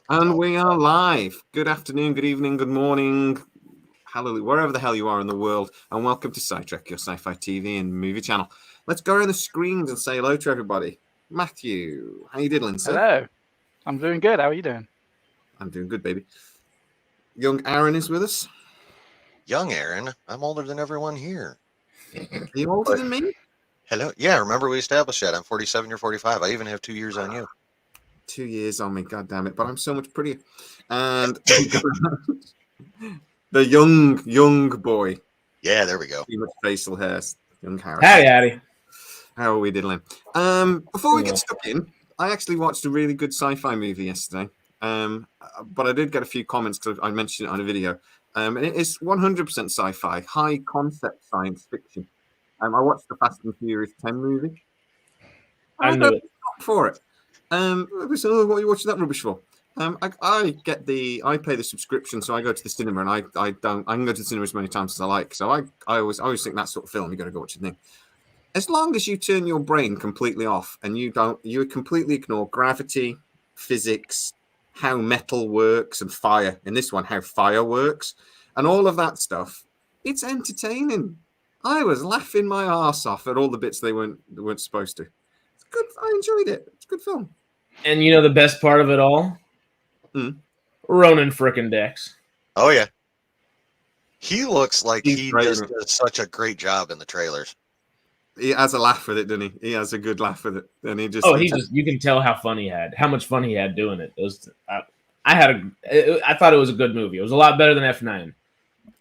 And we are live. Good afternoon, good evening, good morning, hallelujah, wherever the hell you are in the world. And welcome to SciTrek, your sci-fi TV and movie channel. Let's go around the screens and say hello to everybody. Matthew, how you diddling, sir? Hello. I'm doing good. How are you doing? I'm doing good, baby. Young Aaron is with us. Young Aaron? I'm older than everyone here. Are you older than me? Hello? Yeah, remember we established that. I'm 47, you're 45. I even have 2 years on you. 2 years on me, god damn it, but I'm so much prettier. And the young boy. Yeah, there we go. Too much facial hair, young Harry. Howdy. How are we diddling? Before we get stuck in, I actually watched a really good sci-fi movie yesterday. But I did get a few comments because I mentioned it on a video. And it is 100% sci-fi, high concept science fiction. I watched the Fast and Furious 10 movie. I knew it. For it. We said, "Oh, what are you watching that rubbish for?" I pay the subscription, so I go to the cinema, and I can go to the cinema as many times as I like. So I always think that sort of film, you got to go watch the thing. As long as you turn your brain completely off and you completely ignore gravity, physics, how metal works, and fire. In this one, how fire works, and all of that stuff, it's entertaining. I was laughing my arse off at all the bits they weren't supposed to. It's good. I enjoyed it. It's a good film. And you know the best part of it all? Ronan frickin' Dex. Oh, yeah. He looks like He's he great, just isn't it? does such a great job in the trailers. He has a laugh with it, doesn't he? He has a good laugh with it, and he just. You can tell how much fun he had doing it. I thought it was a good movie. It was a lot better than F9.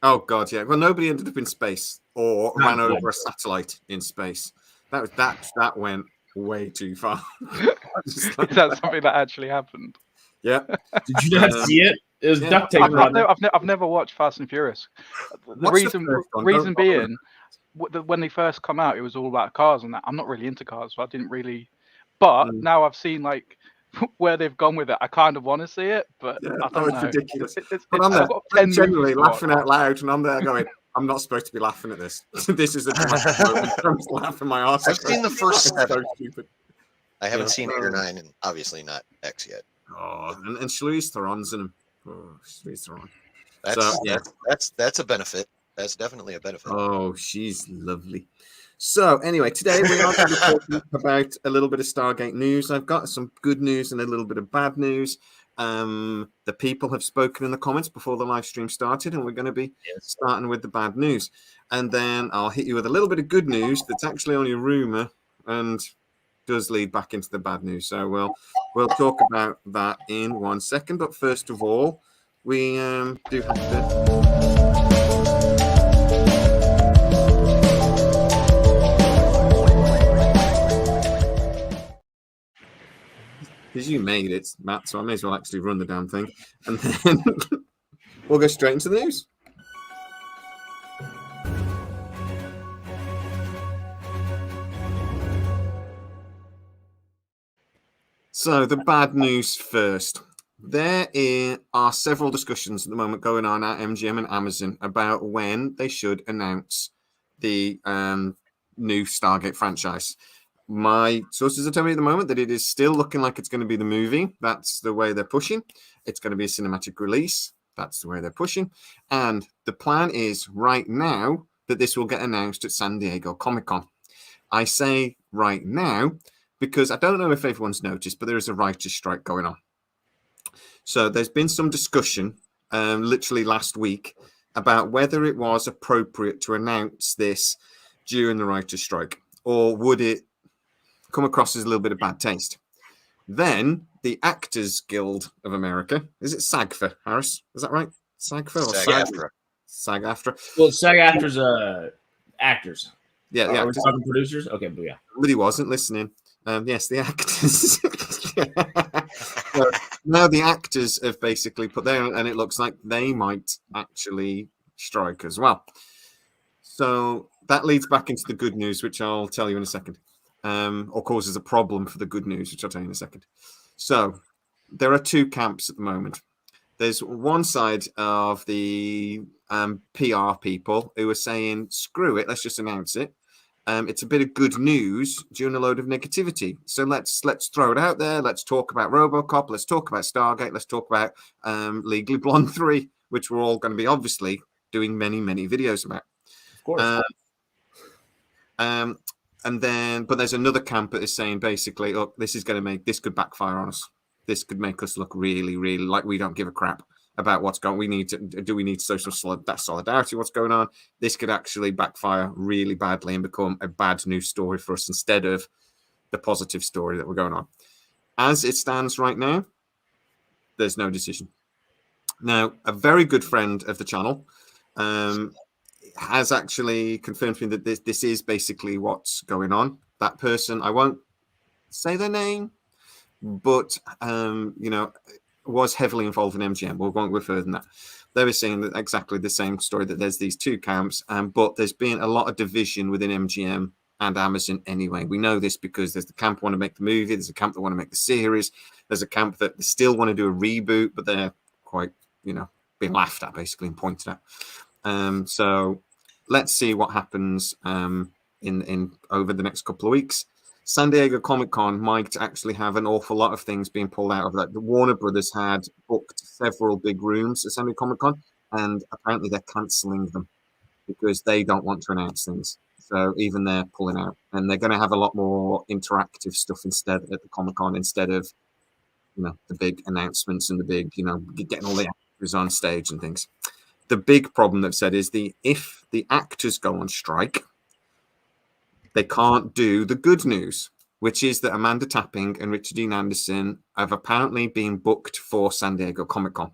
Oh God, yeah. Well, nobody ended up in space or ran over a satellite in space. That went way too far. Is that something that actually happened? Yeah. Did you not see it? It was duct tape. I've never watched Fast and Furious. The reason being, when they first come out, it was all about cars and that. I'm not really into cars, so I didn't really. But now I've seen like where they've gone with it. I kind of want to see it, but I don't know. Ridiculous. But I'm generally laughing out loud, and I'm there going, I'm not supposed to be laughing at this. This is a dramatic moment. I'm just laughing my arse off. I've seen the first 7. So stupid. I haven't seen 8 or 9, and obviously not X yet. Oh, and Charlize Theron's in them. Oh, Charlize Theron. That's a benefit. That's definitely a benefit. Oh, she's lovely. So anyway, today we are going to be talking about a little bit of Stargate news. I've got some good news and a little bit of bad news. The people have spoken in the comments before the live stream started, and we're going to be starting with the bad news. And then I'll hit you with a little bit of good news that's actually only a rumor and does lead back into the bad news. So we'll talk about that in 1 second. But first of all, we do have to... Because you made it, Matt, so I may as well actually run the damn thing. And then we'll go straight into the news. So the bad news first. There are several discussions at the moment going on at MGM and Amazon about when they should announce the new Stargate franchise. My sources are telling me at the moment that it is still looking like it's going to be the movie. That's the way they're pushing. It's going to be a cinematic release. That's the way they're pushing. And the plan is right now that this will get announced at San Diego Comic-Con. I say right now because I don't know if everyone's noticed, but there is a writer's strike going on. So there's been some discussion literally last week about whether it was appropriate to announce this during the writer's strike, or would it come across as a little bit of bad taste. Then the Actors Guild of America, is it SAG-AFTRA, Harris? Is that right? SAG-AFTRA or SAG-AFTRA? SAG-AFTRA. Well, SAG-AFTRA's actors. Yeah, the Are we actors. talking producers? Okay, but yeah. But he wasn't listening. Yes, the actors. So now the actors have basically put there, and it looks like they might actually strike as well. So that leads back into the good news, which I'll tell you in a second. Or causes a problem for the good news, which I'll tell you in a second. So there are two camps at the moment. There's one side of the PR people who are saying, screw it, let's just announce it. it's a bit of good news during a load of negativity. So let's throw it out there. Let's talk about RoboCop. Let's talk about Stargate. Let's talk about Legally Blonde 3, which we're all going to be obviously doing many videos about. Of course. And then, but there's another camp that is saying basically, oh, this could backfire on us. This could make us look really like we don't give a crap about what's going. We need social solidarity? What's going on? This could actually backfire really badly and become a bad news story for us instead of the positive story that we're going on. As it stands right now, there's no decision. Now, a very good friend of the channel has actually confirmed to me that this is basically what's going on. That person, I won't say their name, but was heavily involved in MGM. We won't go further than that. They were saying that exactly the same story, that there's these two camps, but there's been a lot of division within MGM and Amazon anyway. We know this because there's the camp that want to make the movie, there's a camp that want to make the series, there's a camp that still want to do a reboot, but they're quite, being laughed at basically and pointed at. So let's see what happens in over the next couple of weeks. San Diego Comic-Con might actually have an awful lot of things being pulled out of that. The Warner Brothers had booked several big rooms at San Diego Comic-Con, and apparently they're cancelling them because they don't want to announce things. So even they're pulling out, and they're going to have a lot more interactive stuff instead at the Comic-Con instead of the big announcements and the big getting all the actors on stage and things. The big problem they've said is if the actors go on strike, they can't do the good news, which is that Amanda Tapping and Richard Dean Anderson have apparently been booked for San Diego Comic-Con.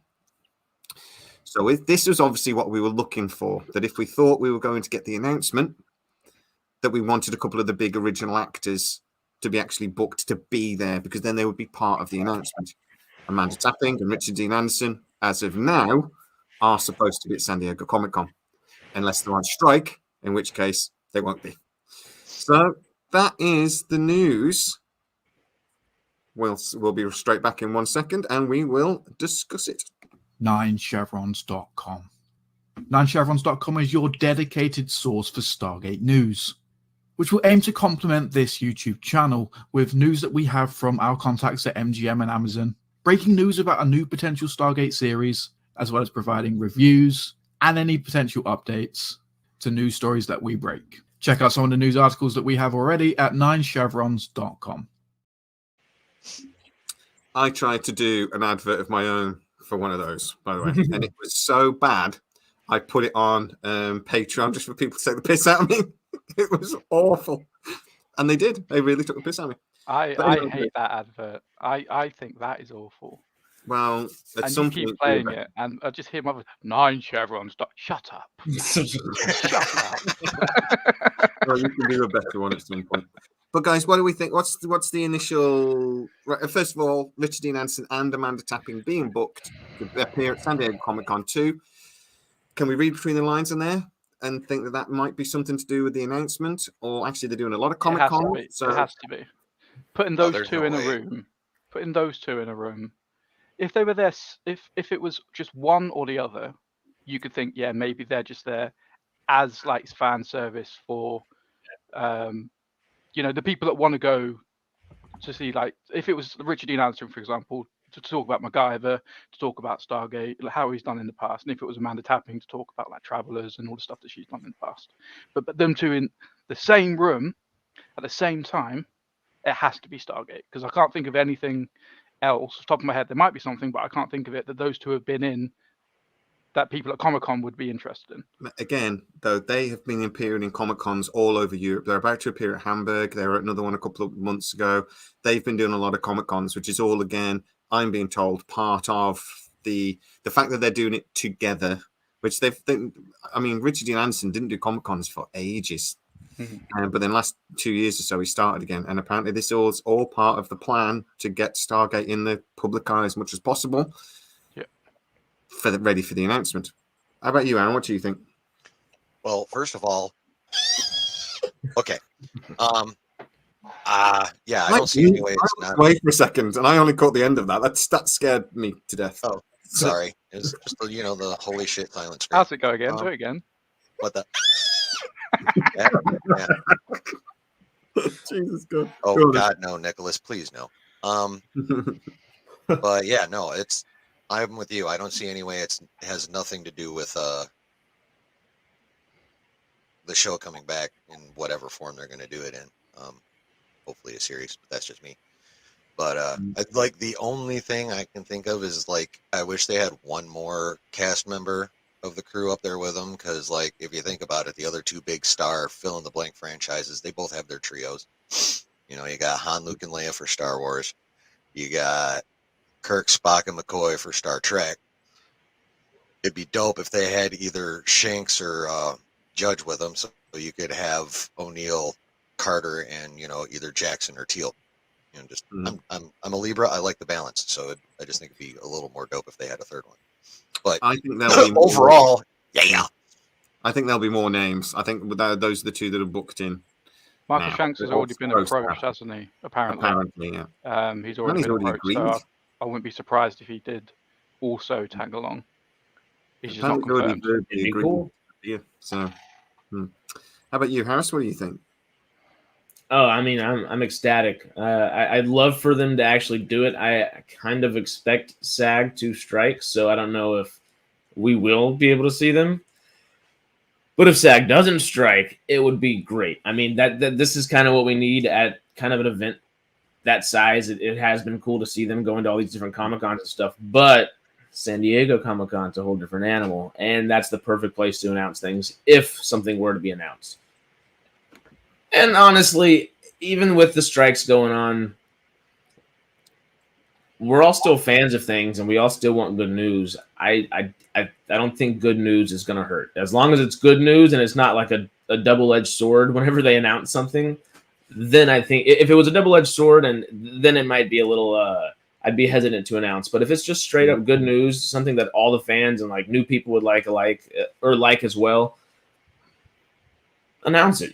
So this was obviously what we were looking for, that if we thought we were going to get the announcement, that we wanted a couple of the big original actors to be actually booked to be there, because then they would be part of the announcement. Amanda Tapping and Richard Dean Anderson, as of now, are supposed to be at San Diego Comic-Con, unless they're on strike, in which case they won't be. So that is the news. We'll be straight back in 1 second, and we will discuss it. 9chevrons.com. 9chevrons.com is your dedicated source for Stargate news, which will aim to complement this YouTube channel with news that we have from our contacts at MGM and Amazon, breaking news about a new potential Stargate series, as well as providing reviews and any potential updates to news stories that we break. Check out some of the news articles that we have already at 9chevrons.com. I tried to do an advert of my own for one of those, by the way, and it was so bad, I put it on Patreon just for people to take the piss out of me. It was awful. And they did. They really took the piss out of me. I hate that advert. I think that is awful. Well, and you keep playing it, and I just hear my voice, 9chevrons. Shut up. Shut up. Well, you can do a better one at some point. But guys, what do we think? What's the initial? Right, first of all, Richard Dean Anderson and Amanda Tapping being booked to appear at San Diego Comic-Con 2. Can we read between the lines in there and think that might be something to do with the announcement, or actually they're doing a lot of Comic-Con? So it has to be. Putting those two in a room. Putting those two in a room. If they were there, if it was just one or the other, you could think, yeah, maybe they're just there as like fan service for, the people that want to go to see, like, if it was Richard Dean Anderson, for example, to talk about MacGyver, to talk about Stargate, how he's done in the past, and if it was Amanda Tapping to talk about like Travelers and all the stuff that she's done in the past, but them two in the same room at the same time, it has to be Stargate, because I can't think of anything else off the top of my head. There might be something, but I can't think of it that those two have been in that people at Comic-Con would be interested in. Again, though, they have been appearing in Comic-Cons all over Europe. They're about to appear at Hamburg. They were at another one a couple of months ago. They've been doing a lot of Comic-Cons, which is all, again, I'm being told, part of the fact that they're doing it together, which Richard Dean Anderson didn't do Comic-Cons for ages. Mm-hmm. But then last 2 years or so, he started again. And apparently this is all part of the plan to get Stargate in the public eye as much as possible. Ready for the announcement. How about you, Aaron? What do you think? Well, first of all, okay. I don't see any way it's not. Wait for a second, and I only caught the end of that. That scared me to death. Oh, sorry. It was just the holy shit silent screen. How's it go again? Do it again. What the? Yeah, yeah. Jesus God. Oh Go on. God, no, Nicholas, please no. But yeah, no, I'm with you. I don't see any way it has nothing to do with the show coming back in whatever form they're going to do it in. Hopefully a series, but that's just me. But like the only thing I can think of is like I wish they had one more cast member of the crew up there with them, because like if you think about it, the other two big star fill in the blank franchises, they both have their trios. You know, you got Han, Luke, and Leia for Star Wars. You got Kirk, Spock, and McCoy for Star Trek. It'd be dope if they had either Shanks or Judge with them, so you could have O'Neill, Carter, and either Jackson or Teal. Just I'm a Libra. I like the balance, so I just think it'd be a little more dope if they had a third one. But I think there'll be overall, yeah. I think there'll be more names. I think those are the two that are booked in. Michael now. Shanks has already been approached, hasn't he? Apparently, yeah. He's already been approached. So I wouldn't be surprised if he did also tag along. He's just not confirmed. Cool. Yeah. So, how about you, Harris? What do you think? Oh, I mean, I'm ecstatic. I'd love for them to actually do it. I kind of expect SAG to strike, so I don't know if we will be able to see them. But if SAG doesn't strike, it would be great. I mean, that this is kind of what we need at kind of an event that size. It has been cool to see them go into all these different Comic-Cons and stuff, but San Diego Comic-Con's a whole different animal, and that's the perfect place to announce things if something were to be announced. And honestly, even with the strikes going on, we're all still fans of things, and we all still want good news. I don't think good news is going to hurt. As long as it's good news and it's not like a double-edged sword whenever they announce something, then I think if it was a double-edged sword, and then it might be a little I'd be hesitant to announce. But if it's just straight up good news, something that all the fans and like new people would like as well, announce it,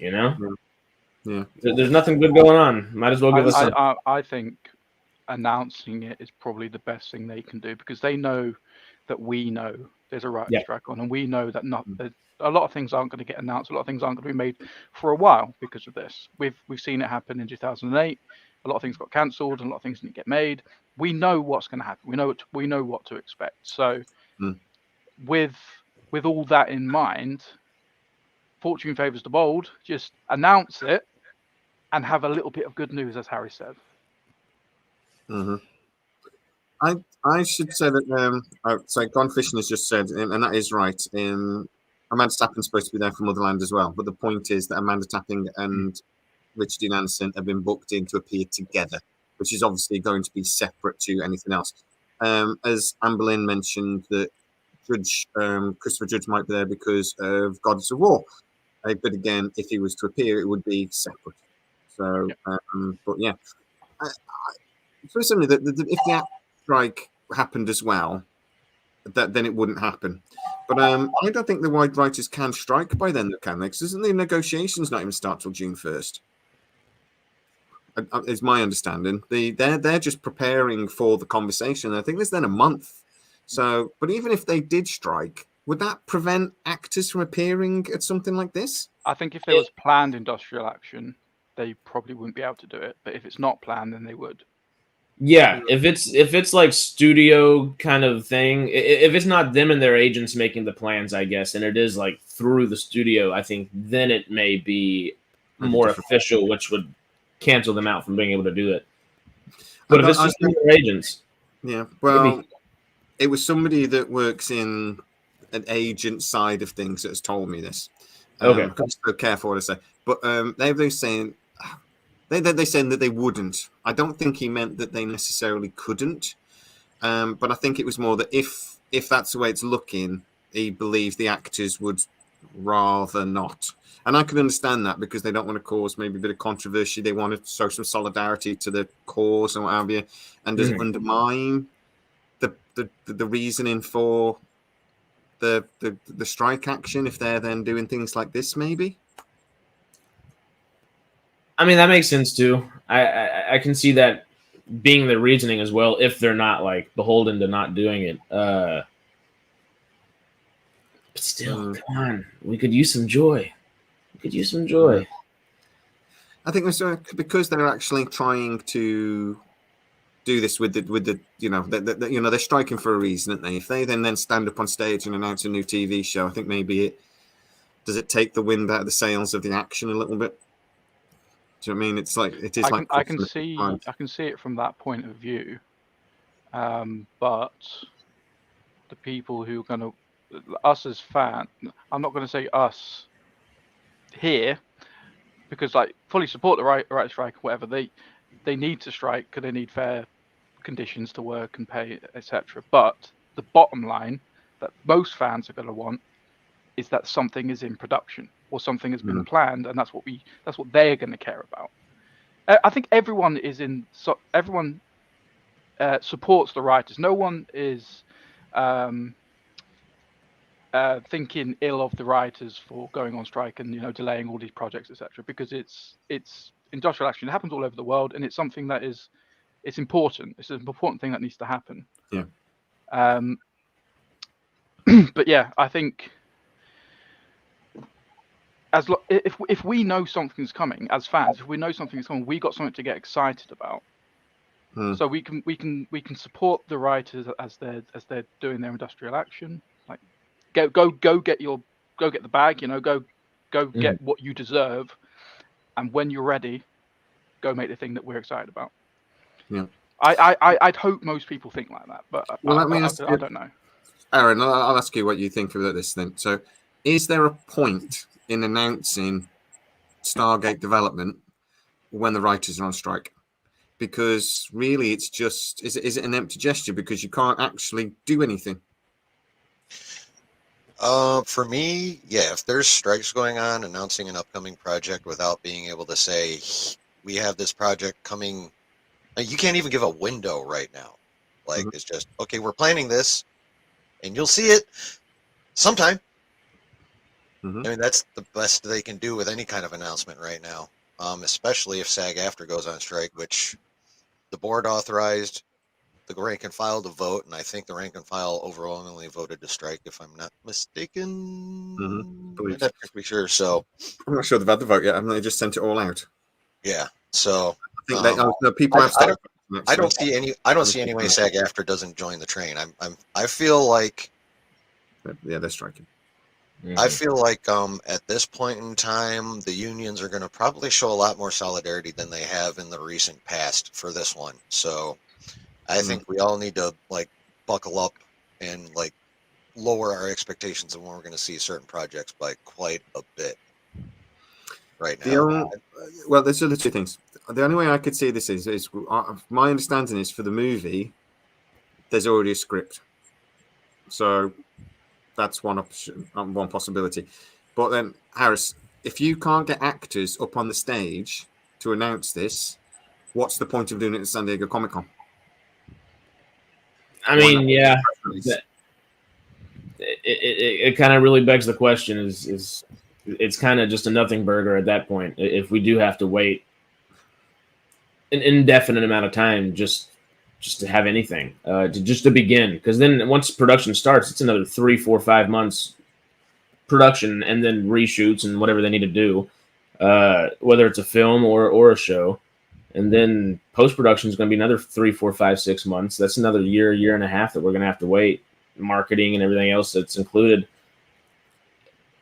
Yeah. There's nothing good going on. Might as well give us something. I think announcing it is probably the best thing they can do, because they know that we know there's a writer's strike on, and we know that a lot of things aren't going to get announced. A lot of things aren't going to be made for a while because of this. We've seen it happen in 2008. A lot of things got cancelled, and a lot of things didn't get made. We know what's going to happen. We know what to expect. So, with all that in mind, fortune favors the bold. Just announce it and have a little bit of good news, as Harry said. I should say that Gone Fishing has just said, and that is right. Amanda Tapping's supposed to be there for Motherland as well, but the point is that Amanda Tapping and Richard Dean Anderson have been booked in to appear together, which is obviously going to be separate to anything else. As Amber Lynn mentioned, that Christopher Judge might be there because of Goddess of War. But again, if he was to appear, it would be separate. So, but yeah. Personally, if the act strike happened as well, then it wouldn't happen. But I don't think the wide writers can strike by then, can they? Because isn't the negotiations not even start till June 1st? Is my understanding. They're just preparing for the conversation. I think there's then a month. So, but even if they did strike, would that prevent actors from appearing at something like this? I think if there was planned industrial action, they probably wouldn't be able to do it. But if it's not planned, then they would. Yeah, if it's like studio kind of thing, if it's not them and their agents making the plans, I guess, and it is like through the studio, I think then it may be more official, which would cancel them out from being able to do it. But if it's just their agents, yeah, well, maybe. It was somebody that works in an agent side of things that has told me this. Okay, I'm so careful what I say, but they're saying. They're saying that they wouldn't. I don't think he meant that they necessarily couldn't. But I think it was more that if that's the way it's looking, he believed the actors would rather not. And I can understand that because they don't want to cause maybe a bit of controversy. They want to show some solidarity to the cause and what have you. And does it undermine the reasoning for the strike action if they're then doing things like this, maybe? I mean, that makes sense too. I can see that being the reasoning as well, if they're not like beholden to not doing it. But still, come on, we could use some joy. Could use some joy. I think it's because they're actually trying to do this with the they're striking for a reason, aren't they? If they then stand up on stage and announce a new TV show, I think maybe it take the wind out of the sails of the action a little bit. Do you know what I mean? It's like it is I can see it from that point of view, but the people who are going to us as fans, I'm not going to say us here, because like fully support the right strike, whatever they need to strike because they need fair conditions to work and pay, etc. But the bottom line that most fans are going to want is that something is in production or something has been planned, and that's what they're going to care about. I think everyone supports the writers. No one is thinking ill of the writers for going on strike and delaying all these projects, etc. Because it's industrial action. It happens all over the world, and it's something that it's important. It's an important thing that needs to happen. Yeah. But yeah, I think if we know something's coming as fans, if we know something's coming, we got something to get excited about. So we can support the writers as they're doing their industrial action. Like go get the bag, go get what you deserve, and when you're ready, go make the thing that we're excited about. Yeah. I'd hope most people think like that, but I don't know. Aaron, I'll ask you what you think about this then. So, is there a point in announcing Stargate development when the writers are on strike? Because really, it's just is it an empty gesture because you can't actually do anything? For me, yeah, if there's strikes going on, announcing an upcoming project without being able to say we have this project coming, you can't even give a window right now. Like it's just okay, we're planning this, and you'll see it sometime. I mean, that's the best they can do with any kind of announcement right now, especially if SAG-AFTRA goes on strike, which the board authorized the rank and file to vote, and I think the rank and file overwhelmingly voted to strike, if I'm not mistaken. I'm not pretty sure. So I'm not sure they've had the vote yet. Haven't they just sent it all out? Yeah. So I think people have. I don't see any way SAG-AFTRA doesn't join the train. I feel like. Yeah, they're striking. I feel like at this point in time, the unions are going to probably show a lot more solidarity than they have in the recent past for this one. So I think we all need to buckle up and lower our expectations of when we're going to see certain projects by quite a bit right now. Well, there's other two things. The only way I could see this is my understanding is for the movie, there's already a script. So that's one option, one possibility. But then, Harris, if you can't get actors up on the stage to announce this, what's the point of doing it at San Diego Comic-Con? I mean, yeah, it kind of really begs the question: is it's kind of just a nothing burger at that point if we do have to wait an indefinite amount of time just to have anything to begin, because then once production starts, it's another 3, 4, 5 months production and then reshoots and whatever they need to do, whether it's a film or a show. And then post-production is going to be another 3, 4, 5, 6 months. That's another year and a half that we're going to have to wait. Marketing and everything else that's included.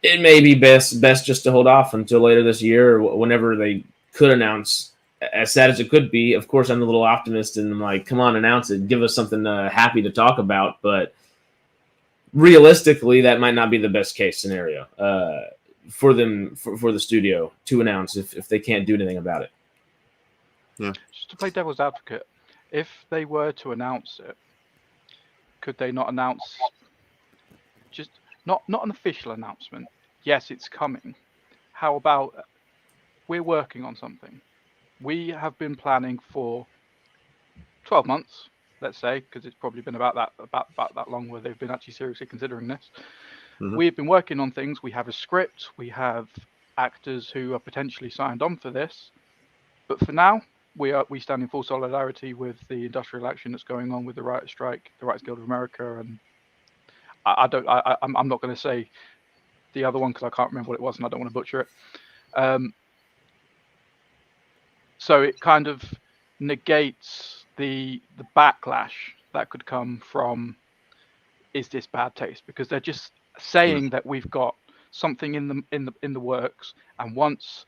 It may be best just to hold off until later this year or whenever they could announce. As sad as it could be, of course, I'm a little optimist and I'm like, come on, announce it. Give us something happy to talk about. But realistically, that might not be the best case scenario for them, for the studio to announce if they can't do anything about it. Yeah. Just to play devil's advocate, if they were to announce it, could they not announce just not an official announcement? Yes, it's coming. How about we're working on something? We have been planning for 12 months, let's say, because it's probably been about that long where they've been actually seriously considering this. We've been working on things. We have a script. We have actors who are potentially signed on for this. But for now, we stand in full solidarity with the industrial action that's going on with the writers' strike, the Writers Guild of America, and I'm not going to say the other one because I can't remember what it was and I don't want to butcher it. So it kind of negates the backlash that could come from, is this bad taste? Because they're just saying that we've got something in the works, and once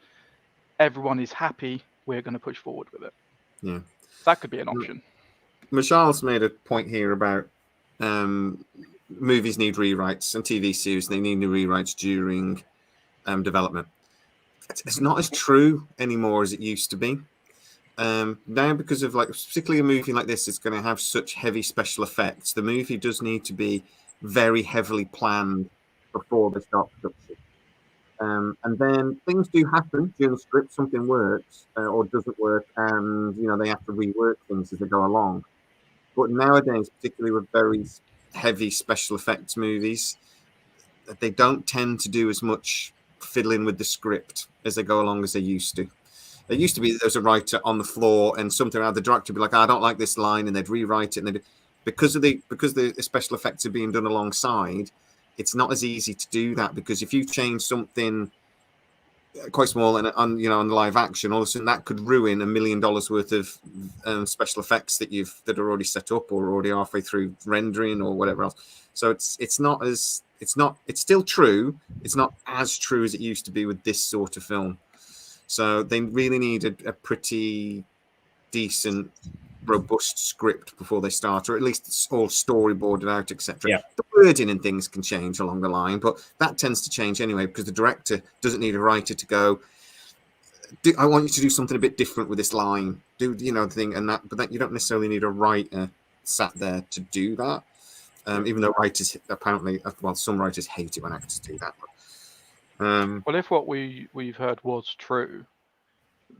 everyone is happy, we're going to push forward with it. Yeah, that could be an option. Michelle's made a point here about movies need rewrites and TV series, they need new rewrites during development. It's not as true anymore as it used to be. Now, because of, like, particularly a movie like this, it's going to have such heavy special effects. The movie does need to be very heavily planned before they start production. And then things do happen during the script. Something works or doesn't work, and they have to rework things as they go along. But nowadays, particularly with very heavy special effects movies, they don't tend to do as much fiddling with the script as they go along as they used to. There used to be there was a writer on the floor, and something the director would be like, I don't like this line, and they'd rewrite it. And because the special effects are being done alongside, it's not as easy to do that, because if you change something quite small and on the live action, all of a sudden that could ruin $1 million worth of special effects that are already set up or already halfway through rendering or whatever else. So it's still true. It's not as true as it used to be with this sort of film. So they really need a pretty decent, robust script before they start, or at least it's all storyboarded out, etc. Yeah. The wording and things can change along the line, but that tends to change anyway, because the director doesn't need a writer to go, I want you to do something a bit different with this line, do the thing, and that. But that you don't necessarily need a writer sat there to do that. Even though writers apparently, some writers hate it when actors do that. Well, if what we've heard was true,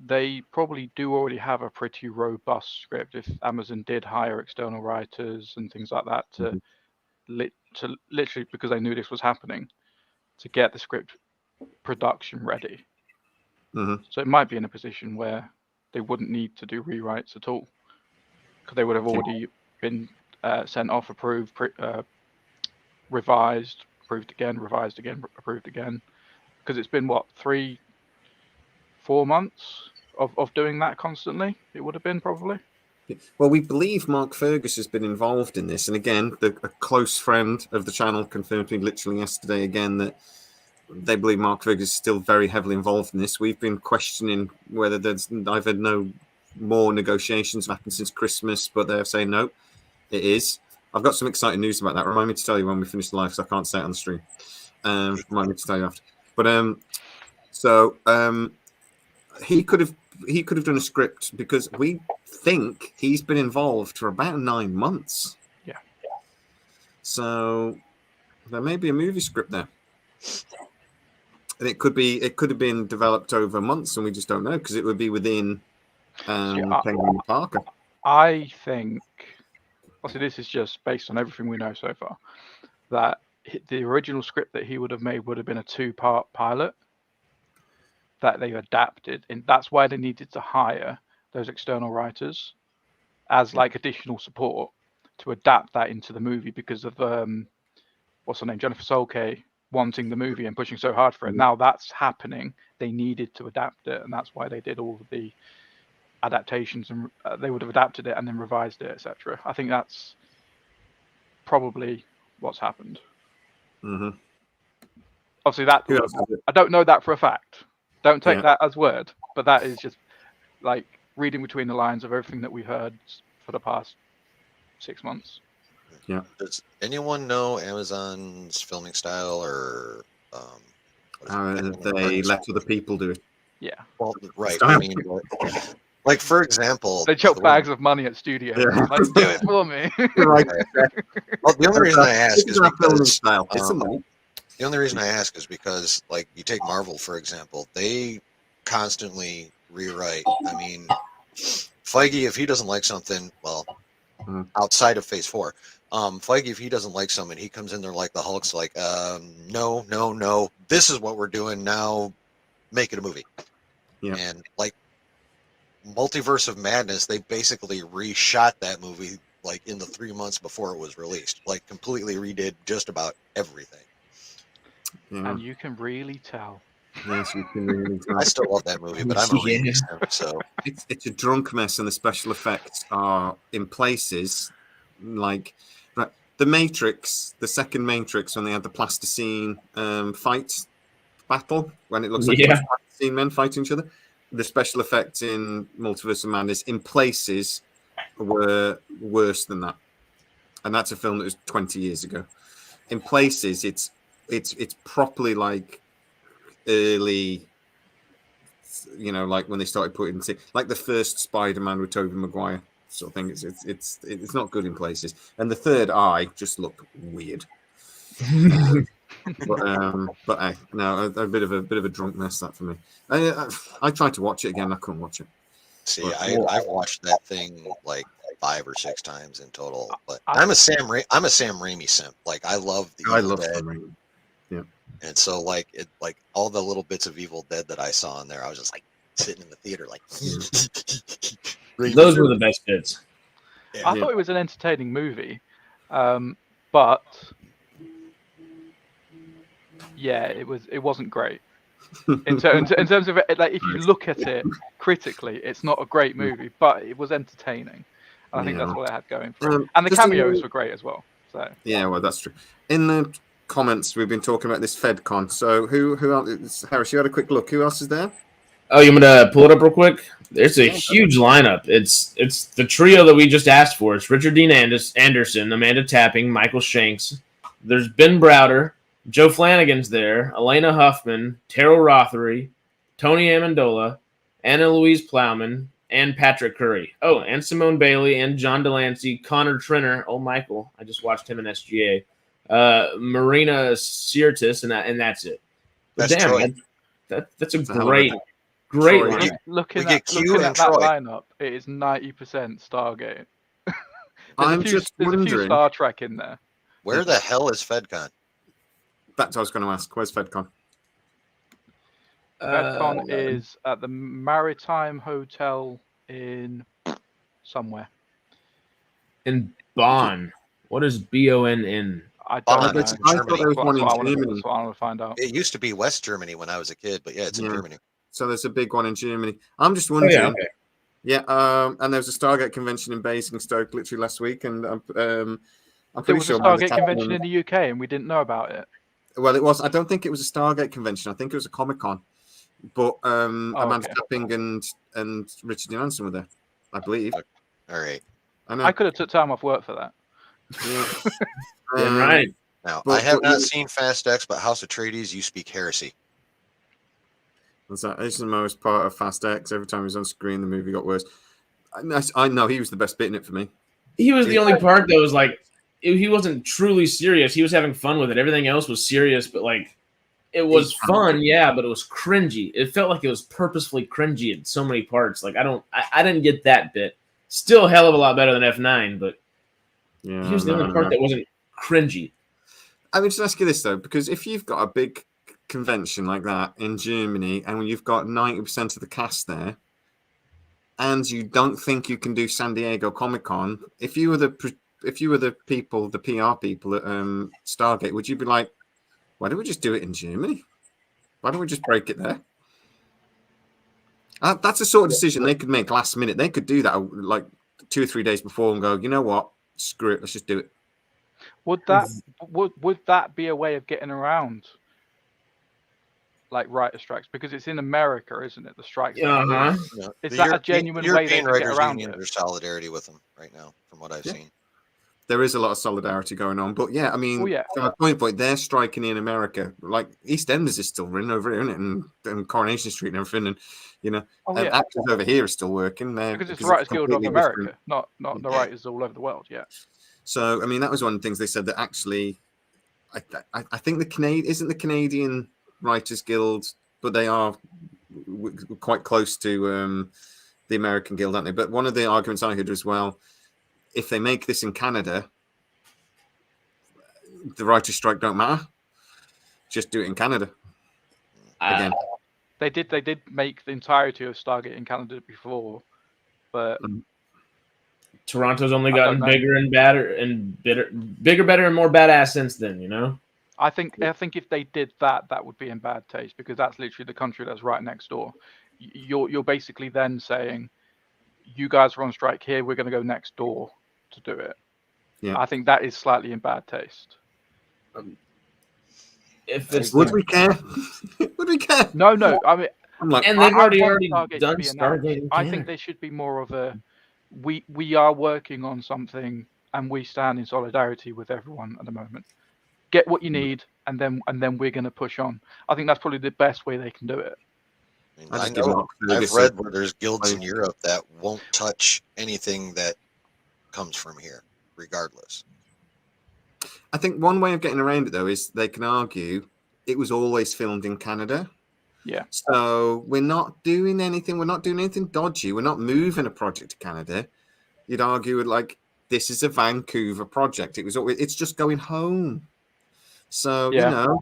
they probably do already have a pretty robust script. If Amazon did hire external writers and things like that to literally, because they knew this was happening, to get the script production ready. Mm-hmm. So it might be in a position where they wouldn't need to do rewrites at all, because they would have already been sent off, approved, revised, approved again, revised again, approved again. Because it's been 3-4 months of doing that constantly. It would have been probably. Well, we believe Mark Fergus has been involved in this, and again, a close friend of the channel confirmed to me literally yesterday again that they believe Mark Fergus is still very heavily involved in this. We've been questioning whether I've had no more negotiations have happened since Christmas, but they're saying no, it is. I've got some exciting news about that. Remind me to tell you when we finish the live, because I can't say it on the stream. Remind me to tell you after. But he could have done a script, because we think he's been involved for about 9 months. Yeah. So there may be a movie script there, and it could have been developed over months, and we just don't know, because it would be within Penguin and Parker. I think, obviously, this is just based on everything we know so far, that the original script that he would have made would have been a 2-part pilot that they adapted, and that's why they needed to hire those external writers as like additional support to adapt that into the movie, because of what's her name, Jennifer Solkay, wanting the movie and pushing so hard for it. Now that's happening, they needed to adapt it, and that's why they did all of the adaptations, and they would have adapted it and then revised it, etc. I think that's probably what's happened. Mm-hmm. Obviously, that I don't know that for a fact. Don't take that as word, but that is just like reading between the lines of everything that we've heard for the past 6 months. Yeah. Does anyone know Amazon's filming style, or they let other people do it? Yeah. Well, right. I mean, like, for example, they chuck bags of money at studios. Yeah. Like, do it for me. Right. Well, the only reason I ask is because the only reason I ask is because, like, you take Marvel, for example, they constantly rewrite. I mean, Feige, if he doesn't like something, well, outside of Phase 4, Feige, if he doesn't like something, he comes in there like the Hulk's like, no, this is what we're doing now, make it a movie. Yeah. And, like, Multiverse of Madness, they basically reshot that movie, like, in the 3 months before it was released. Like, completely redid just about everything. Yeah. And you can really tell. Yes, you can really I still love that movie, but I'm a Yeah. Raimi simp, so it's a drunk mess, and the special effects are in places like right, the Matrix, the second Matrix, when they had the plasticine fight battle, when it looks like a bunch of plasticine men fighting each other. The special effects in Multiverse of Madness in places were worse than that, and that's a film that was 20 years ago. In places, it's properly like early, like when they started putting like the first Spider-Man with Tobey Maguire sort of thing. It's not good in places, and the third eye just looked weird. but no, a bit of a drunk mess that for me. I tried to watch it again, I couldn't watch it. see, But- I've watched that thing like 5 or 6 times in total. But I'm a Sam Raimi simp. Like I love the I Evil love Dead, Sam Raimi. and so like all the little bits of Evil Dead that I saw in there, I was just like sitting in the theater like. Those were the best bits. I thought it was an entertaining movie, but yeah, it wasn't great. In terms of it, like if you look at it critically, it's not a great movie, but it was entertaining, and I think that's what it had going for it. And the just cameos were great as well. So yeah, well, that's true. In the comments, we've been talking about this FedCon. So who else? Harris, you had a quick look. Who else is there? Oh, you want me to pull it up real quick? There's a huge lineup. It's the trio that we just asked for. It's Richard Dean Anderson, Amanda Tapping, Michael Shanks. There's Ben Browder, Joe Flanagan's there, Elena Huffman, Terrell Rothery, Tony Amendola, Anna Louise Plowman, and Patrick Curry. Oh, and Simone Bailey and John Delancey, Connor Trenner. Oh, Michael, I just watched him in SGA. Marina Sirtis, and that's it. But That's damn, Troy. that's a It's a hell of a great. thing. Great Troy, lineup. looking We at get Q looking and at that Troy. lineup, it is 90% Stargate. I'm there's just a few wondering. Star Trek in there. Where the hell is FedCon? That's what I was going to ask. Where's FedCon? FedCon is at the Maritime Hotel in somewhere. in Bonn. What is BONN? I Bonn, don't know. it's in I thought Germany. there was one in Germany. That's what I want to find out. It used to be West Germany when I was a kid, but yeah, it's in Yeah. Germany. So there's a big one in Germany. I'm just Oh, wondering. yeah, okay. Yeah, and there was a Stargate convention in Basingstoke literally last week, and I'm There pretty was a sure Stargate convention in the UK and we didn't know about it. Well, it was. I don't think it was a Stargate convention. I think it was a Comic Con. But Amanda okay. Tapping and Richard Dean Anderson were there, I believe. All right. I know. I could have took time off work for that. Yeah. Damn right. Now, But- I have but not you- seen Fast X, but House Atreides, you speak heresy. This is the most part of Fast X. Every time he was on screen, the movie got worse. I know he was the best bit in it for me. He was the only part that was like, he wasn't truly serious. He was having fun with it. Everything else was serious, but like, it was fun, yeah, but it was cringy. It felt like it was purposefully cringy in so many parts. Like, I didn't get that bit. Still a hell of a lot better than F9, but Yeah, he was the only part that wasn't cringy. I mean, just ask you this though, because if you've got a big convention like that in Germany, and when you've got 90% of the cast there, and you don't think you can do San Diego Comic Con, if you were the people, the PR people at Stargate, would you be like, why don't we just do it in Germany? Why don't we just break it there? That's the sort of decision they could make last minute. They could do that like 2 or 3 days before and go, you know what? Screw it. Let's just do it. Would that be a way of getting around like writer strikes? Because it's in America, isn't it? The strikes. Uh-huh. You know, Is the that a genuine way they European could get Writers around Union, it? there's solidarity with them right now, from what I've seen. There is a lot of solidarity going on. But yeah, I mean, from a point, they're striking in America. Like EastEnders is still running over here, isn't it? And Coronation Street and everything. And, you know, actors over here are still working. Because it's the Writers Guild of America, not the writers all over the world, yeah. So, I mean, that was one of the things they said that actually, I think the Canadian Writers Guild, but they are quite close to the American Guild, aren't they? But one of the arguments I heard as well, if they make this in Canada, the writer's strike don't matter. Just do it in Canada. Again. They did make the entirety of Stargate in Canada before, but Toronto's only gotten bigger and badder and bigger, better, and more badass since then, you know? I think if they did that, that would be in bad taste, because that's literally the country that's right next door. You're basically then saying, you guys are on strike here, we're going to go next door to do it. Yeah. I think that is slightly in bad taste. If it's Would we care? Would we care? No. I mean, I'm like, and they've I already want Stargate to done be announced. Stargate in I Canada. think there should be more of a we are working on something and we stand in solidarity with everyone at the moment. Get what you need, and then we're going to push on. I think that's probably the best way they can do it. I know I've read where there's guilds in Europe that won't touch anything that comes from here, regardless. I think one way of getting around it, though, is they can argue it was always filmed in Canada. Yeah. So we're not doing anything. We're not doing anything dodgy. We're not moving a project to Canada. You'd argue with like, this is a Vancouver project. It's just going home. So, Yeah. you know,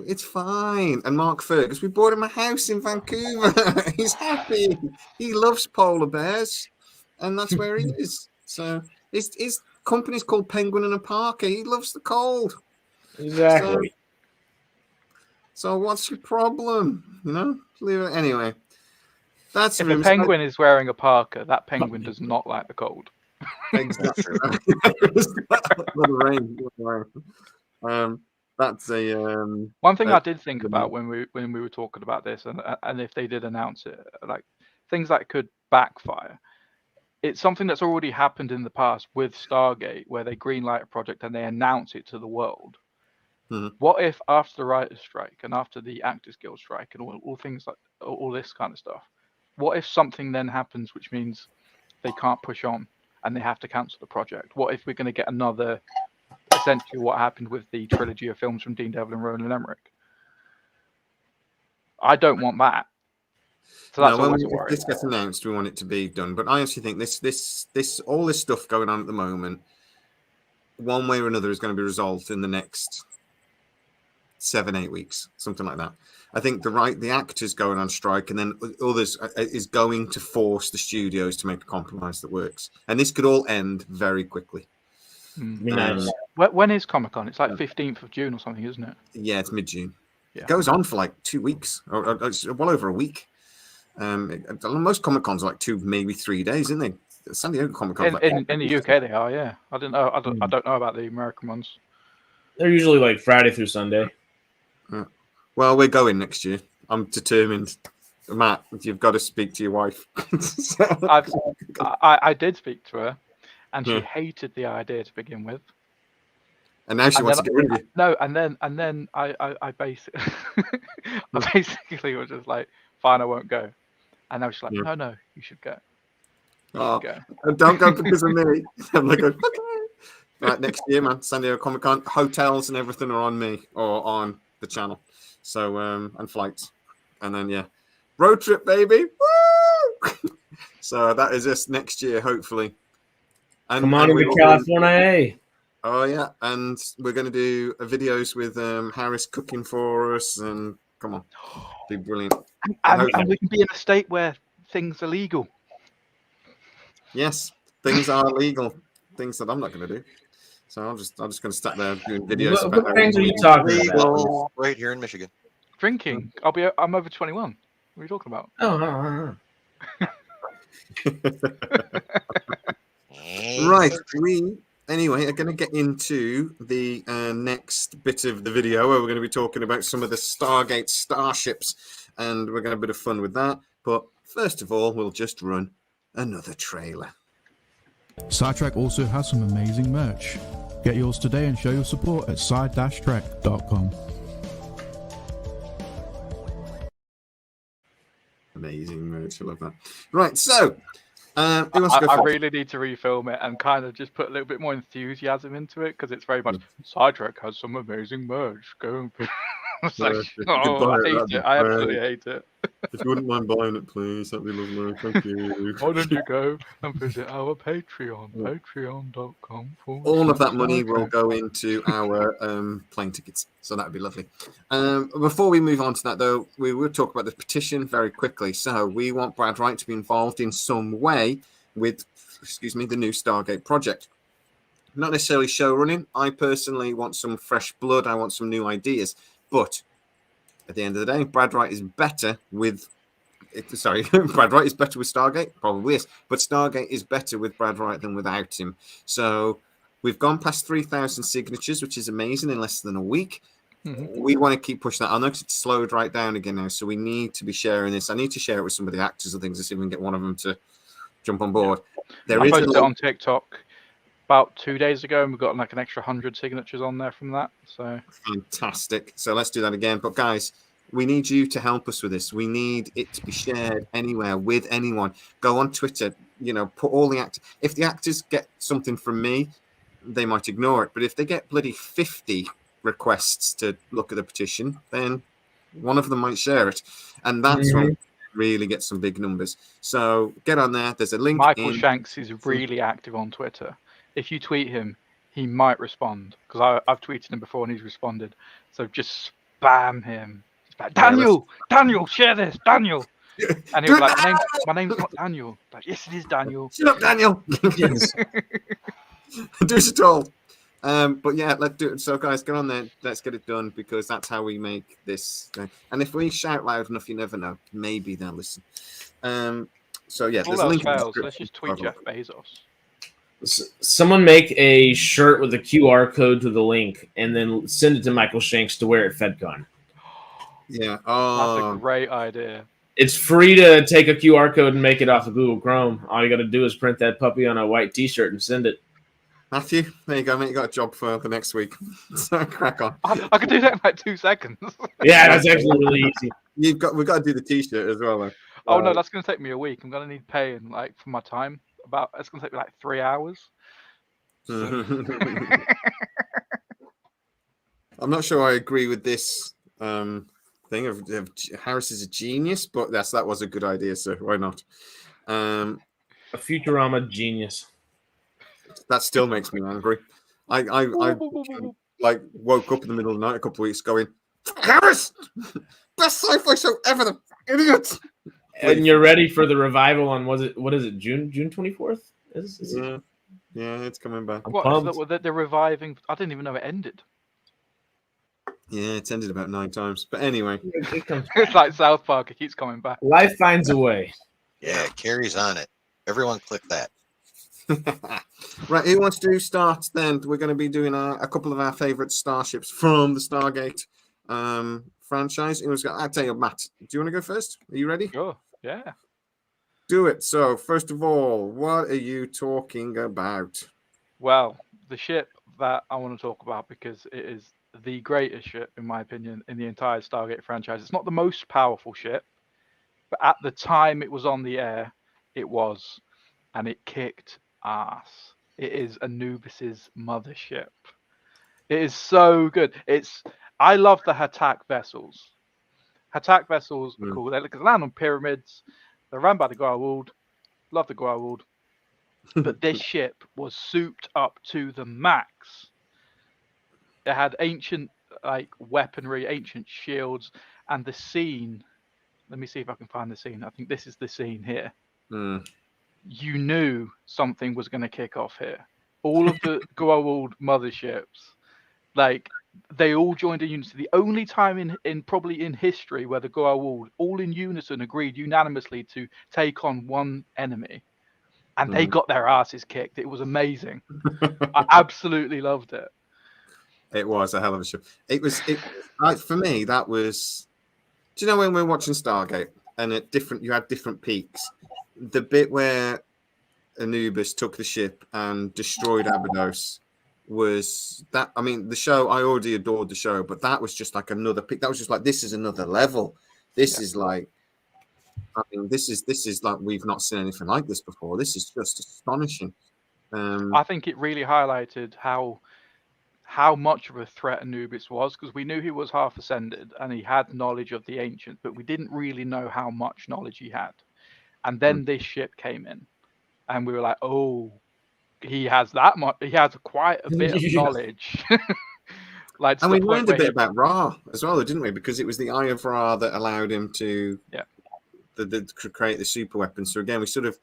it's fine. And Mark Fergus, we bought him a house in Vancouver. He's happy. He loves polar bears. And that's where he is. So his company's called Penguin and a Parker. He loves the cold. Exactly. So what's your problem? You know, leave it anyway. That's if a penguin is wearing a parka, that penguin does not like the cold. Exactly. That's a one thing I did think about when we were talking about this, and if they did announce it, like things that could backfire. It's something that's already happened in the past with Stargate, where they greenlight a project and they announce it to the world. Mm-hmm. What if after the writers' strike and after the Actors Guild strike and all things like all this kind of stuff, what if something then happens which means they can't push on and they have to cancel the project? What if we're going to get another, essentially what happened with the trilogy of films from Dean Devlin and Roland Emmerich? I don't want that. So that's when this gets announced, we want it to be done. But I actually think this all this stuff going on at the moment, one way or another, is going to be resolved in the next 7-8 weeks, something like that. I think the actors going on strike, and then others is going to force the studios to make a compromise that works. And this could all end very quickly. Nice. When is Comic-Con? It's like 15th of June or something, isn't it? Yeah, it's mid-June. Yeah. It goes on for like 2 weeks, or it's well over a week. Most Comic-Cons are like 2, maybe 3 days, isn't they? San Diego Comic-Con in the UK they are, yeah. I don't know. I don't know about the American ones. They're usually like Friday through Sunday. Well, we're going next year. I'm determined. Matt, you've got to speak to your wife. I did speak to her, and she hated the idea to begin with. And now she wants to get rid of you. No, and then I basically I basically was just like, fine, I won't go. And now she's like, no, you should go. Go. Don't go because of me. I'm like, okay. Right, next year, man, San Diego Comic Con, hotels and everything are on me or on the channel. So and flights, and then road trip, baby. Woo! So that is us next year, hopefully. And come on to California. Oh yeah, and we're going to do videos with Harris cooking for us, and come on, be brilliant. And we can be in a state where things are legal. Yes, things are legal. Things that I'm not going to do. So I'm just going to start there doing videos. What things are you talking about? Right here in Michigan. Drinking. I'm over 21. What are you talking about? Right. We anyway are going to get into the next bit of the video where we're going to be talking about some of the Stargate starships, and we're going to have a bit of fun with that. But first of all, we'll just run another trailer. Side Trek also has some amazing merch. Get yours today and show your support at side-trek.com. Amazing merch, I love that. Right, so I really need to refilm it and kind of just put a little bit more enthusiasm into it, because it's very much Side Trek has some amazing merch. Go and I hate it. I absolutely hate it. If you wouldn't mind buying it, please, that'd be lovely. Thank you. Why don't you go and visit our Patreon, patreon.com. All of that money will go into our plane tickets, so that'd be lovely. Before we move on to that, though, we will talk about the petition very quickly. So we want Brad Wright to be involved in some way with, the new Stargate project. not necessarily show running. I personally want some fresh blood. I want some new ideas. But at the end of the day, Brad Wright is better with. Sorry, Brad Wright is better with Stargate. Probably is, but Stargate is better with Brad Wright than without him. So we've gone past 3,000 signatures, which is amazing in less than a week. We want to keep pushing that. I know it's slowed right down again now, so we need to be sharing this. I need to share it with some of the actors and things to see if we can get one of them to jump on board. I posted it on TikTok about 2 days ago, and we've got like an extra 100 signatures on there from that. So fantastic. So let's do that again. But guys, we need you to help us with this. We need it to be shared anywhere with anyone. Go on Twitter. Put all the actors. If the actors get something from me, they might ignore it. But if they get bloody 50 requests to look at the petition, then one of them might share it, and that's when we really get some big numbers. So get on there. There's a link. Michael Shanks is really active on Twitter. If you tweet him, he might respond, because I've tweeted him before and he's responded. So just spam him. Like, Daniel, share this, Daniel. And he'll be like, my name's not Daniel. Like, yes, it is Daniel. Shut up, Daniel. Yes. Do it all. But yeah, let's do it. So guys, get on there. Let's get it done, because that's how we make this. And if we shout loud enough, you never know. Maybe they'll listen. So yeah, there's a link. Let's just tweet Jeff Bezos. Someone make a shirt with a QR code to the link, and then send it to Michael Shanks to wear at FedCon. Yeah. That's a great idea. It's free to take a QR code and make it off of Google Chrome. All you got to do is print that puppy on a white T-shirt and send it. Matthew, there you go, mate. You got a job for the next week. So crack on. I could do that in like 2 seconds. Yeah, that's actually really easy. We've got to do the T-shirt as well, though. Oh no, that's going to take me a week. I'm going to need paying for my time. It's going to take me like 3 hours. I'm not sure I agree with this thing of Harris is a genius, but that was a good idea, so why not? A Futurama genius. That still makes me angry. I woke up in the middle of the night a couple of weeks going, Harris, best sci-fi show ever, the idiots. And you're ready for the revival on what is it, June 24th? Yeah, it's coming back. They're reviving. I didn't even know it ended. Yeah, it's ended about 9 times. But anyway. It's like South Park. It keeps coming back. Life finds a way. Yeah, it carries on it. Everyone click that. Right, who wants to start then? We're going to be doing a couple of our favorite starships from the Stargate franchise. I'll tell you, Matt, do you want to go first? Are you ready? Sure, yeah. Do it. So, first of all, what are you talking about? Well, the ship that I want to talk about, because it is the greatest ship, in my opinion, in the entire Stargate franchise. It's not the most powerful ship, but at the time it was on the air, it was, and it kicked ass. It is Anubis's mothership. It is so good. I love the Hatak vessels. Hatak vessels are cool. They land on pyramids. They're run by the Goa'uld. Love the Goa'uld. But this ship was souped up to the max. It had ancient weaponry, ancient shields, and the scene. Let me see if I can find the scene. I think this is the scene here. You knew something was going to kick off here. All of the Goa'uld motherships, they all joined in unison. The only time in probably in history where the Goa'uld all in unison agreed unanimously to take on one enemy, and they got their asses kicked. It was amazing. I absolutely loved it. It was a hell of a show. For me, that was. Do you know when we're watching Stargate and you had different peaks? The bit where Anubis took the ship and destroyed Abydos was that. I mean, the show. I already adored the show, but that was just like another peak. That was just like, this is another level. This is like. I mean, this is like, we've not seen anything like this before. This is just astonishing. I think it really highlighted how much of a threat Anubis was, because we knew he was half ascended and he had knowledge of the ancient, but we didn't really know how much knowledge he had. And then this ship came in, and we were like, "Oh, he has that much. He has quite a bit of knowledge." And we learned a bit about Ra as well, didn't we? Because it was the Eye of Ra that allowed him to create the super weapon. So again, we sort of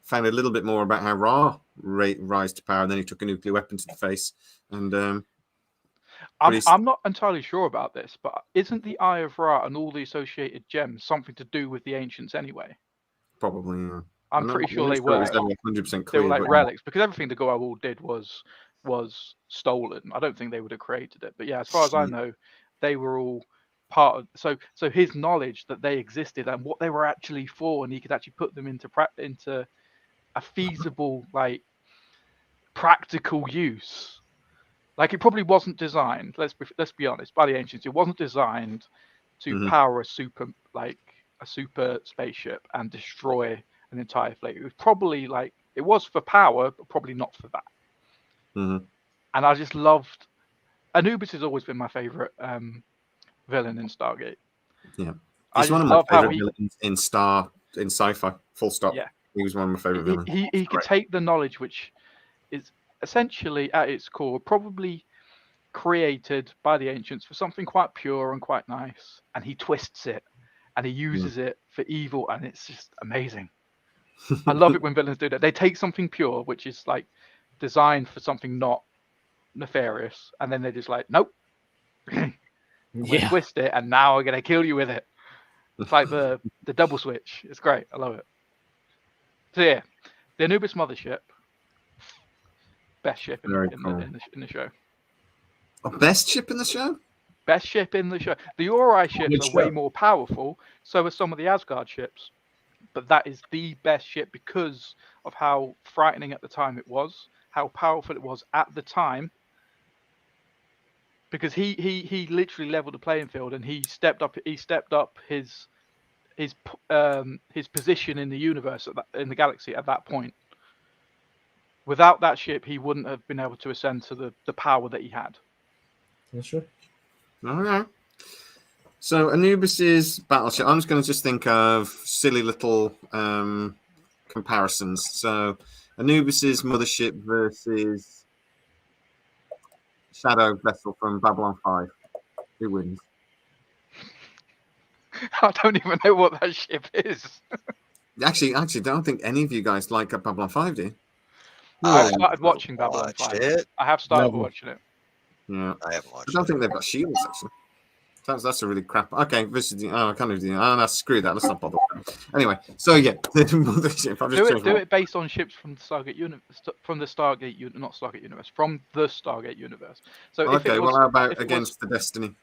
found a little bit more about how Ra rise to power, and then he took a nuclear weapon to the face. And I'm not entirely sure about this, but isn't the Eye of Ra and all the associated gems something to do with the ancients anyway? probably, yeah. I'm pretty sure they were. 100% They clear. were like but- relics, because everything the Goa'uld did was stolen. I don't think they would have created it, but yeah, as far as I know, they were all part of. So his knowledge that they existed and what they were actually for, and he could actually put them into a feasible, like, practical use. Like, it probably wasn't designed. Let's be honest. By the ancients, it wasn't designed to power a super spaceship and destroy an entire fleet. It was probably like it was for power, but probably not for that. Mhm. And I just loved. Anubis has always been my favorite villain in Stargate. Yeah, I he's just one of my love how favorite villains in sci-fi. Full stop. Yeah. He was one of my favorite villains. He could take the knowledge, which is essentially at its core probably created by the ancients for something quite pure and quite nice, and he twists it and he uses it for evil, and it's just amazing. I love it when villains do that. They take something pure, which is like designed for something not nefarious, and then they're just like, nope, we twist it, and now we're gonna kill you with it. It's like the double switch. It's great. I love it. So yeah, the Anubis mothership, best ship in the show. Best ship in the show? Best ship in the show. The Ori ships are way more powerful. So are some of the Asgard ships. But that is the best ship because of how frightening at the time it was, how powerful it was at the time. Because he literally leveled the playing field, and he stepped up his position in the universe in the galaxy at that point. Without that ship, he wouldn't have been able to ascend to the power that he had. That's true. All right. So Anubis's battleship. I'm just going to think of silly little comparisons. So Anubis's mothership versus Shadow vessel from Babylon 5. Who wins? I don't even know what that ship is. Actually, don't think any of you guys like Babylon 5, do you? I started watching Babylon 5. I have started watching it. Yeah, I haven't watched. I don't think they've got shields actually. That's a really crap. Okay, this is I can't even do. Oh, no, screw that. Let's not bother. Anyway, so yeah, the mothership. Do it based on ships from the Stargate universe, from the Stargate universe. So okay, well, how about against the Destiny?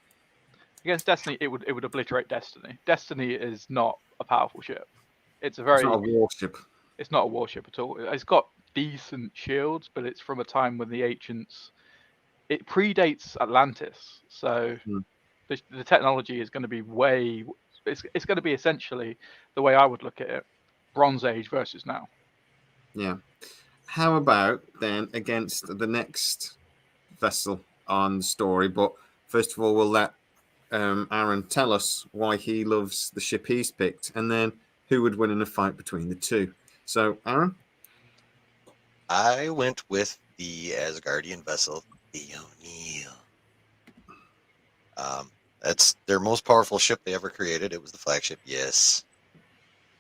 Against Destiny, it would obliterate Destiny. Destiny is not a powerful ship. It's not a warship. It's not a warship at all. It's got decent shields, but it's from a time when the ancients. It predates Atlantis, so the technology is going to be way. It's going to be essentially the way I would look at it: Bronze Age versus now. Yeah. How about then against the next vessel on the story? But first of all, we'll let Aaron tell us why he loves the ship he's picked, and then who would win in a fight between the two. So, Aaron? I went with the Asgardian vessel, the O'Neill. That's their most powerful ship they ever created. It was the flagship, yes.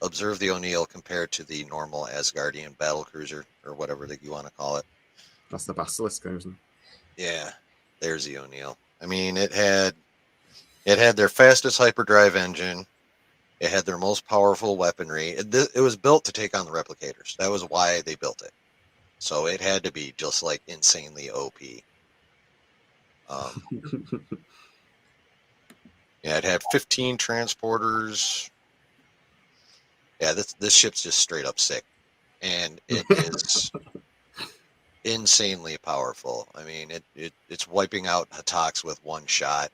Observe the O'Neill compared to the normal Asgardian battle cruiser, or whatever that you want to call it. That's the Basilisk, isn't it? Yeah, there's the O'Neill. I mean, it had their fastest hyperdrive engine. It had their most powerful weaponry. It was built to take on the replicators. That was why they built it. So it had to be just like insanely OP. Yeah, it had 15 transporters. Yeah, this ship's just straight up sick, and it is insanely powerful. I mean, it's wiping out Hatox with one shot.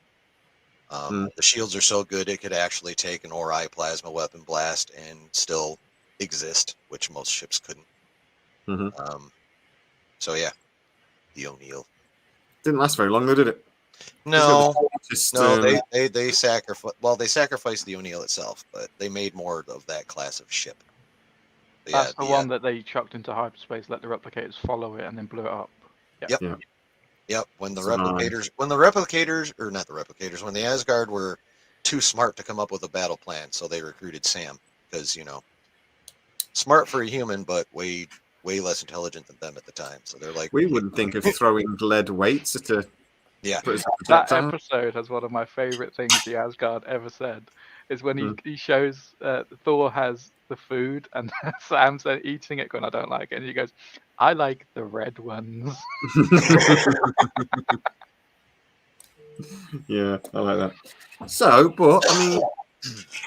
The shields are so good it could actually take an Ori plasma weapon blast and still exist, which most ships couldn't. So yeah, the O'Neill didn't last very long, though, did it? No, they sacrificed. Well, they sacrificed the O'Neill itself, but they made more of that class of ship. But that's the one that they chucked into hyperspace, let the replicators follow it, and then blew it up. Yep. When the replicators, or not the replicators, when the Asgard were too smart to come up with a battle plan, so they recruited Sam because smart for a human, but way way less intelligent than them at the time. So they're like, We wouldn't think of throwing lead weights at a yeah, That episode has one of my favorite things the Asgard ever said. Is when he shows Thor has the food and Sam's eating it, going, "I don't like it," and he goes, "I like the red ones." Yeah, I like that. So, but I mean,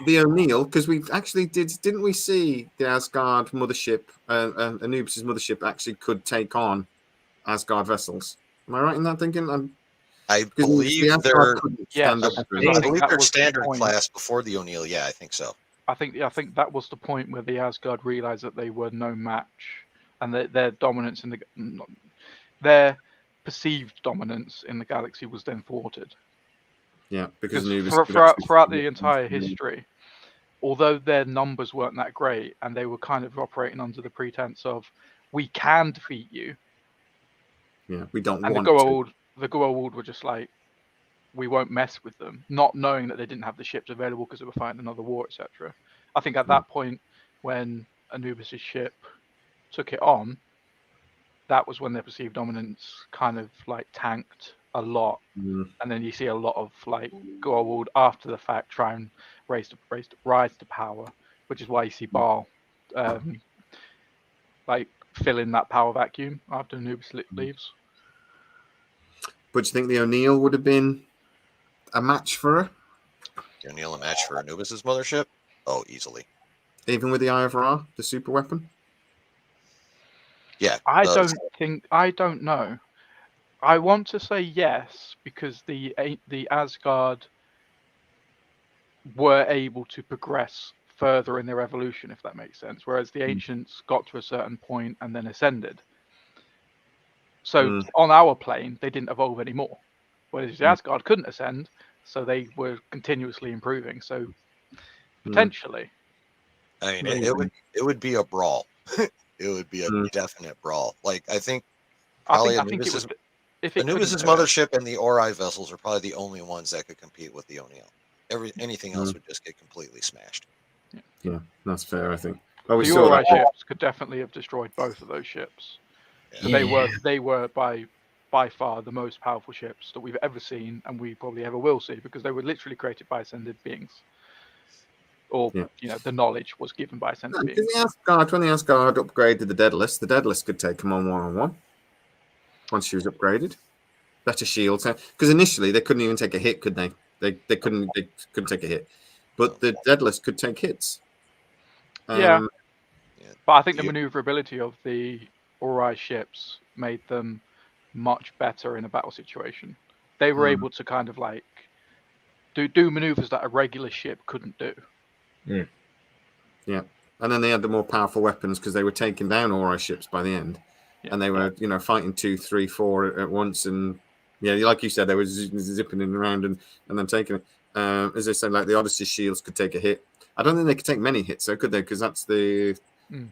the O'Neill, because we actually didn't we see the Asgard mothership, Anubis's mothership actually could take on Asgard vessels? Am I right in that thinking? I Because believe the they're Asgard couldn't stand up to I it. I think believe that they're was the standard point. class before the O'Neill. Yeah, I think so. I think that was the point where the Asgard realized that they were no match, and that their dominance in their perceived dominance in the galaxy was then thwarted. Yeah, because Because Anubis throughout the entire history, although their numbers weren't that great, and they were kind of operating under the pretense of, we can defeat you, yeah, we don't and want the Goa'uld were just like, we won't mess with them, not knowing that they didn't have the ships available because they were fighting another war, etc. I think at that point, when Anubis's ship took it on, that was when their perceived dominance kind of like tanked a lot. to. And then you see a lot of like Goa'uld after the fact try and rise to power, which is why you see Baal like fill in that power vacuum after Anubis leaves. But do you think the O'Neill would have been a match for her, The O'Neill a match for Anubis's mothership? Oh, easily. even with the Eye of Ra, the super weapon? Yeah. I don't know. I want to say yes because the Asgard were able to progress further in their evolution, if that makes sense. Whereas the ancients got to a certain point and then ascended. So on our plane, they didn't evolve anymore. Whereas the Asgard couldn't ascend, so they were continuously improving. So potentially, I mean, it would be a brawl. It would be a definite brawl. Like I think probably Anubis's mothership and the Ori vessels are probably the only ones that could compete with the O'Neill. Anything else would just get completely smashed. Yeah, that's fair, I think. Well, we the saw Ori that. ships could definitely have destroyed both of those ships. Yeah. They were by far the most powerful ships that we've ever seen, and we probably ever will see, because they were literally created by ascended beings. Or the knowledge was given by ascended beings. When the Asgard upgraded the Daedalus could take them on one-on-one once she was upgraded. Better shields, because initially they couldn't even take a hit, could they? They couldn't take a hit, but the Daedalus could take hits. But I think the maneuverability of the Ori ships made them much better in a battle situation. They were able to kind of like do maneuvers that a regular ship couldn't do. Yeah, and then they had the more powerful weapons because they were taking down Ori ships by the end, and they were fighting 2, 3, 4 at once, and like you said, they were zipping in around and then taking it. As I said, like the Odyssey shields could take a hit. I don't think they could take many hits, though, could they? Because that's the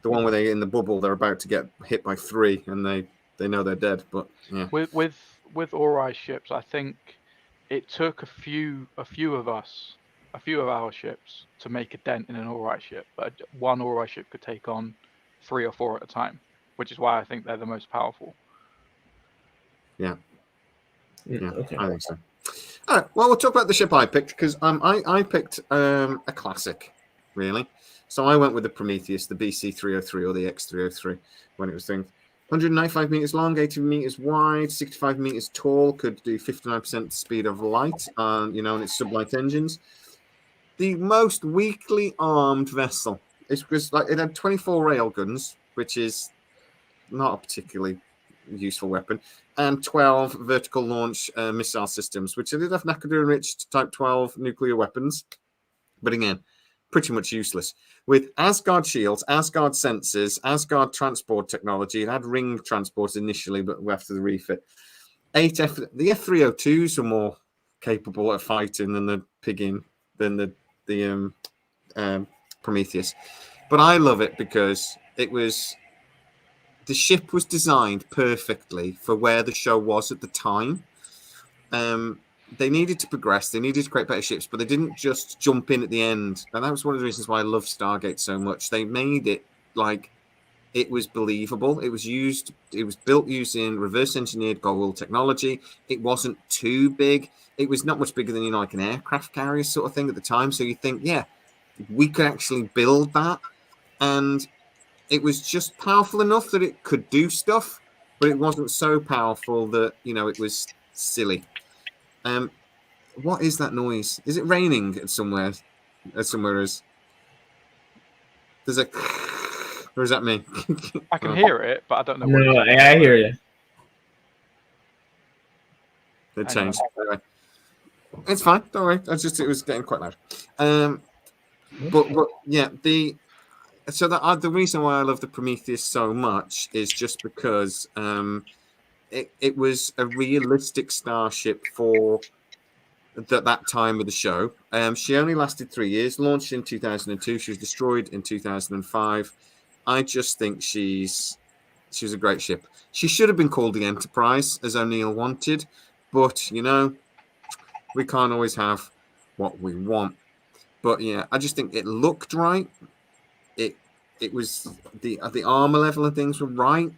one where they in the bubble, they're about to get hit by 3, and they know they're dead. But yeah, with Ori ships, I think it took a few of our ships to make a dent in an Ori ship, but one Ori ship could take on 3 or 4 at a time, which is why I think they're the most powerful. Yeah, Okay. I think so. All right, well, we'll talk about the ship I picked, because I picked a classic, really. So I went with the Prometheus, the BC-303 or the X-303 when it was thing. 195 meters long, 80 meters wide, 65 meters tall, could do 59% speed of light, and its sublight engines. The most weakly armed vessel. It had 24 railguns, which is not a particularly useful weapon, and 12 vertical launch missile systems, which did have Nakaru-enriched Type 12 nuclear weapons, but again, pretty much useless. With Asgard shields, Asgard sensors, Asgard transport technology, it had ring transport initially, but after the refit. The F-302s were more capable of fighting than the Prometheus. But I love it because the ship was designed perfectly for where the show was at the time. They needed to progress. They needed to create better ships, but they didn't just jump in at the end. And that was one of the reasons why I love Stargate so much. They made it like It was believable. It was built using reverse engineered Goa'uld technology. It wasn't too big. It was not much bigger than, you know, like an aircraft carrier sort of thing at the time. So you think, yeah, we could actually build that. And it was just powerful enough that it could do stuff, but it wasn't so powerful that, you know, it was silly. What is that noise? Is it raining at somewhere? There's a, or is that me? I can hear it, but I don't know. No, I hear you. They changed. Anyway. It's fine. Don't worry. It was getting quite loud. But yeah, the reason why I love the Prometheus so much is just because it was a realistic starship for that time of the show. She only lasted 3 years. Launched in 2002. She was destroyed in 2005. I just think she was a great ship. She should have been called the Enterprise, as O'Neill wanted, but you know, we can't always have what we want. But yeah, I just think it looked right. It was the armor level and things were right.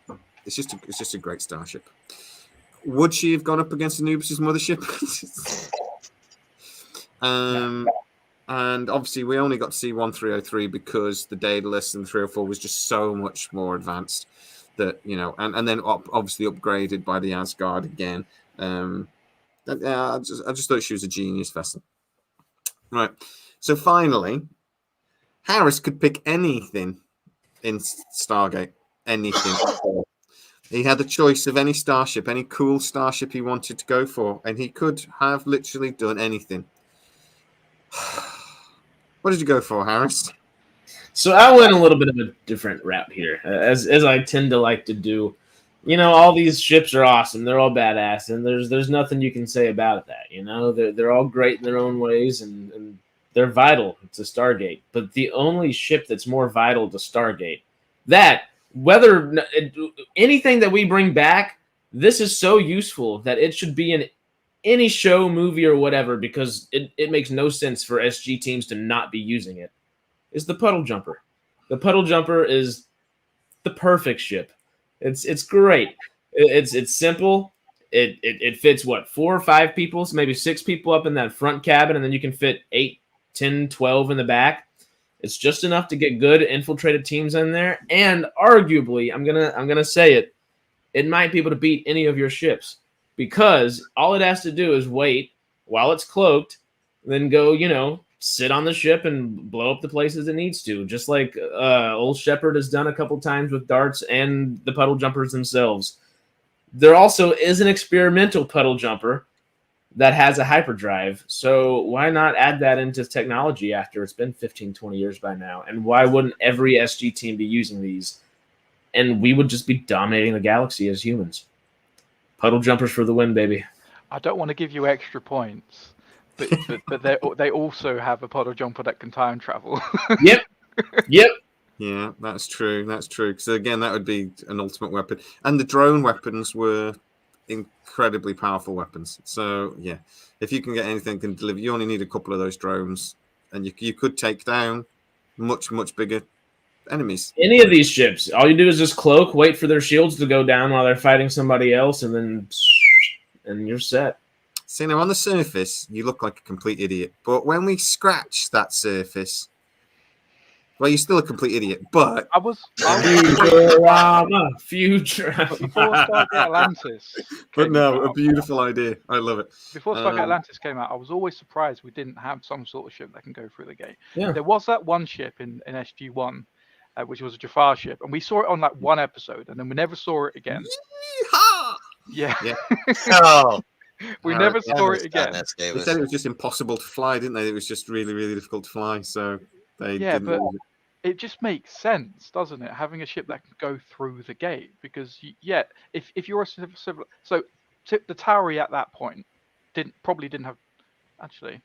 It's just a great starship. Would she have gone up against Anubis' mothership? And obviously we only got to see 1303 because the Daedalus and 304 was just so much more advanced that, you know, and then obviously upgraded by the Asgard again. I just thought she was a genius vessel. Right. So finally, Harris could pick anything in Stargate. Anything. He had the choice of any starship, any cool starship he wanted to go for, and he could have literally done anything. What did you go for, Harris? So I went a little bit of a different route here, as I tend to like to do. You know, all these ships are awesome; they're all badass, and there's nothing you can say about that. You know, they're all great in their own ways, and they're vital to Stargate. But the only ship that's more vital to Stargate, that whether anything that we bring back, this is so useful that it should be in any show, movie, or whatever, because it makes no sense for SG teams to not be using it, is the Puddle Jumper. The Puddle Jumper is the perfect ship. It's great. It's simple. It fits, 4 or 5 people, so maybe 6 people up in that front cabin, and then you can fit 8, 10, 12 in the back. It's just enough to get good infiltrated teams in there, and arguably, I'm gonna say it, it might be able to beat any of your ships. Because all it has to do is wait while it's cloaked, then go, you know, sit on the ship and blow up the places it needs to. Just like Old Shepherd has done a couple times with darts and the Puddle Jumpers themselves. There also is an experimental Puddle Jumper that has a hyperdrive. So why not add that into technology after it's been 15, 20 years by now? And why wouldn't every SG team be using these? And we would just be dominating the galaxy as humans. Puddle Jumpers for the win, baby. I don't want to give you extra points, but they also have a Puddle Jumper that can time travel. Yep. Yeah, that's true. That's true. Because again, that would be an ultimate weapon. And the drone weapons were incredibly powerful weapons. So yeah, if you can get anything that can deliver, you only need a couple of those drones, and you could take down much bigger enemies. Any of these ships, all you do is just cloak, wait for their shields to go down while they're fighting somebody else, and you're set. See, now on the surface, you look like a complete idiot. But when we scratch that surface, well, you're still a complete idiot. But I was future. Before Stargate Atlantis. But no, a beautiful idea. I love it. Before Stargate Atlantis came out, I was always surprised we didn't have some sort of ship that can go through the gate. Yeah. There was that one ship in SG-1. Which was a Jafar ship, and we saw it on like one episode, and then we never saw it again. Yeehaw! Yeah. Oh, We never saw it again. They said it was just impossible to fly, didn't they? It was just really, really difficult to fly. So they didn't but use it. it just makes sense, doesn't it? Having a ship that can go through the gate, because if you're a civil, so the Tauri at that point probably didn't have actually.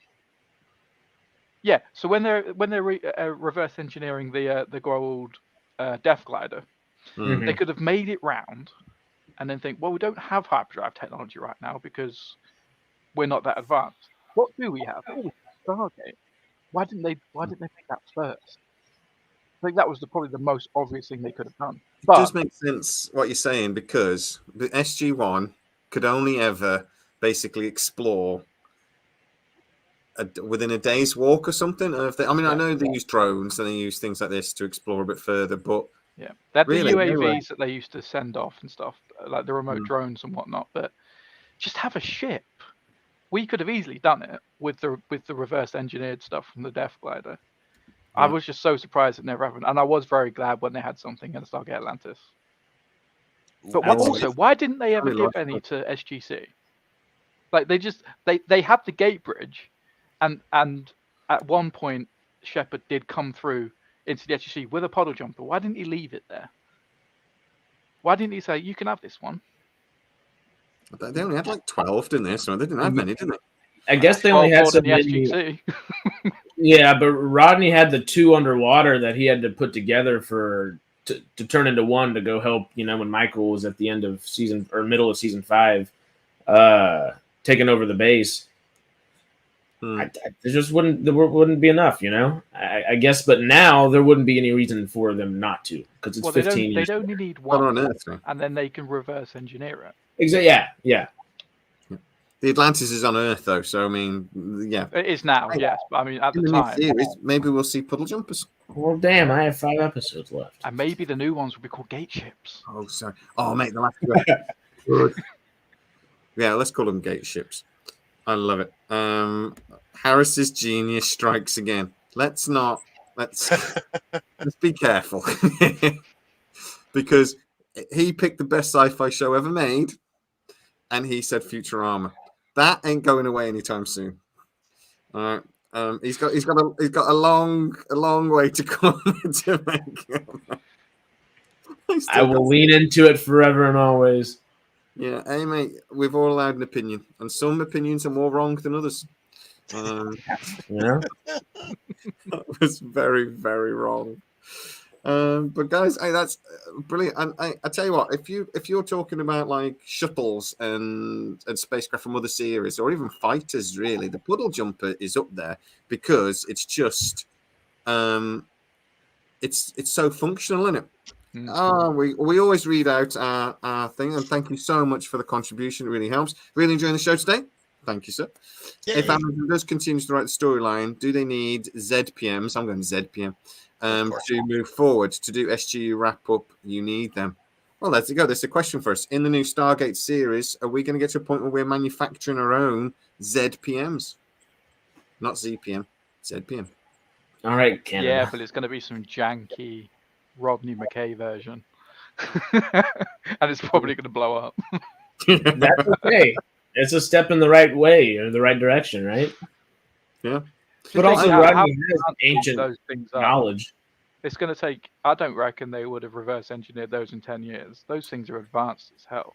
Yeah, so when they're reverse engineering the Goa'uld Death Glider, they could have made it round, and then think, well, we don't have hyperdrive technology right now because we're not that advanced. What do we have? Oh, Stargate. Why didn't they make that first? I think that was probably the most obvious thing they could have done. It does make sense what you're saying, because the SG-1 could only ever basically explore within a day's walk or something. I mean, I know they use drones and they use things like this to explore a bit further, but yeah, they had really, the UAVs that they used to send off and stuff, like the remote drones and whatnot. But just have a ship. We could have easily done it with the reverse engineered stuff from the Death Glider. I was just so surprised it never happened, and I was very glad when they had something in Stargate Atlantis. But why didn't they ever give any to SGC? Like they had the gate bridge, and at one point Shepard did come through into the SGC with a puddle jumper. Why didn't he leave it there? Why didn't he say, you can have this one? They only had like 12, didn't they? So they didn't have many, did they? I guess they only had some in the SGC. Yeah, but Rodney had the 2 underwater that he had to put together to turn into 1 to go help, when Michael was at the end of season or middle of season 5, taking over the base. There just wouldn't be enough, I guess. But now there wouldn't be any reason for them not to, because it's 15 years. They'd only need 1 on Earth, and then they can reverse engineer it. Exactly. Yeah. The Atlantis is on Earth, though, so I mean, yeah. It is now, yes. But I mean, at the time. Series, maybe we'll see puddle jumpers. Well, damn, I have 5 episodes left. And maybe the new ones will be called gate ships. Oh, sorry. Oh, mate, the last one. Yeah, let's call them gate ships. I love it. Harris's genius strikes again. Let's be careful. Because he picked the best sci-fi show ever made, and he said Futurama. That ain't going away anytime soon. All right. He's got a long way to come to make it. I will lean into it forever and always. Yeah, hey mate, we've all allowed an opinion, and some opinions are more wrong than others. Yeah, that was very, very wrong. But guys, that's brilliant. And I tell you what, if you're talking about like shuttles and spacecraft from other series, or even fighters, really, the puddle jumper is up there, because it's just it's so functional, isn't it? We always read out our thing, and thank you so much for the contribution. It really helps. Really enjoying the show today. Thank you, sir. Yay. If Amazon does continue to write the storyline, do they need ZPMs? I'm going ZPM to move forward to do SGU wrap up. You need them. Well, let's go. There's a question for us. In the new Stargate series, are we going to get to a point where we're manufacturing our own ZPMs? Not ZPM, ZPM. All right, Canada. Yeah, but it's going to be some janky Rodney McKay version. And it's probably going to blow up. That's okay. It's a step in the right way, or the right direction, right? Yeah. But also, Rodney has ancient those things knowledge. It's going to take. I don't reckon they would have reverse engineered those in 10 years. Those things are advanced as hell.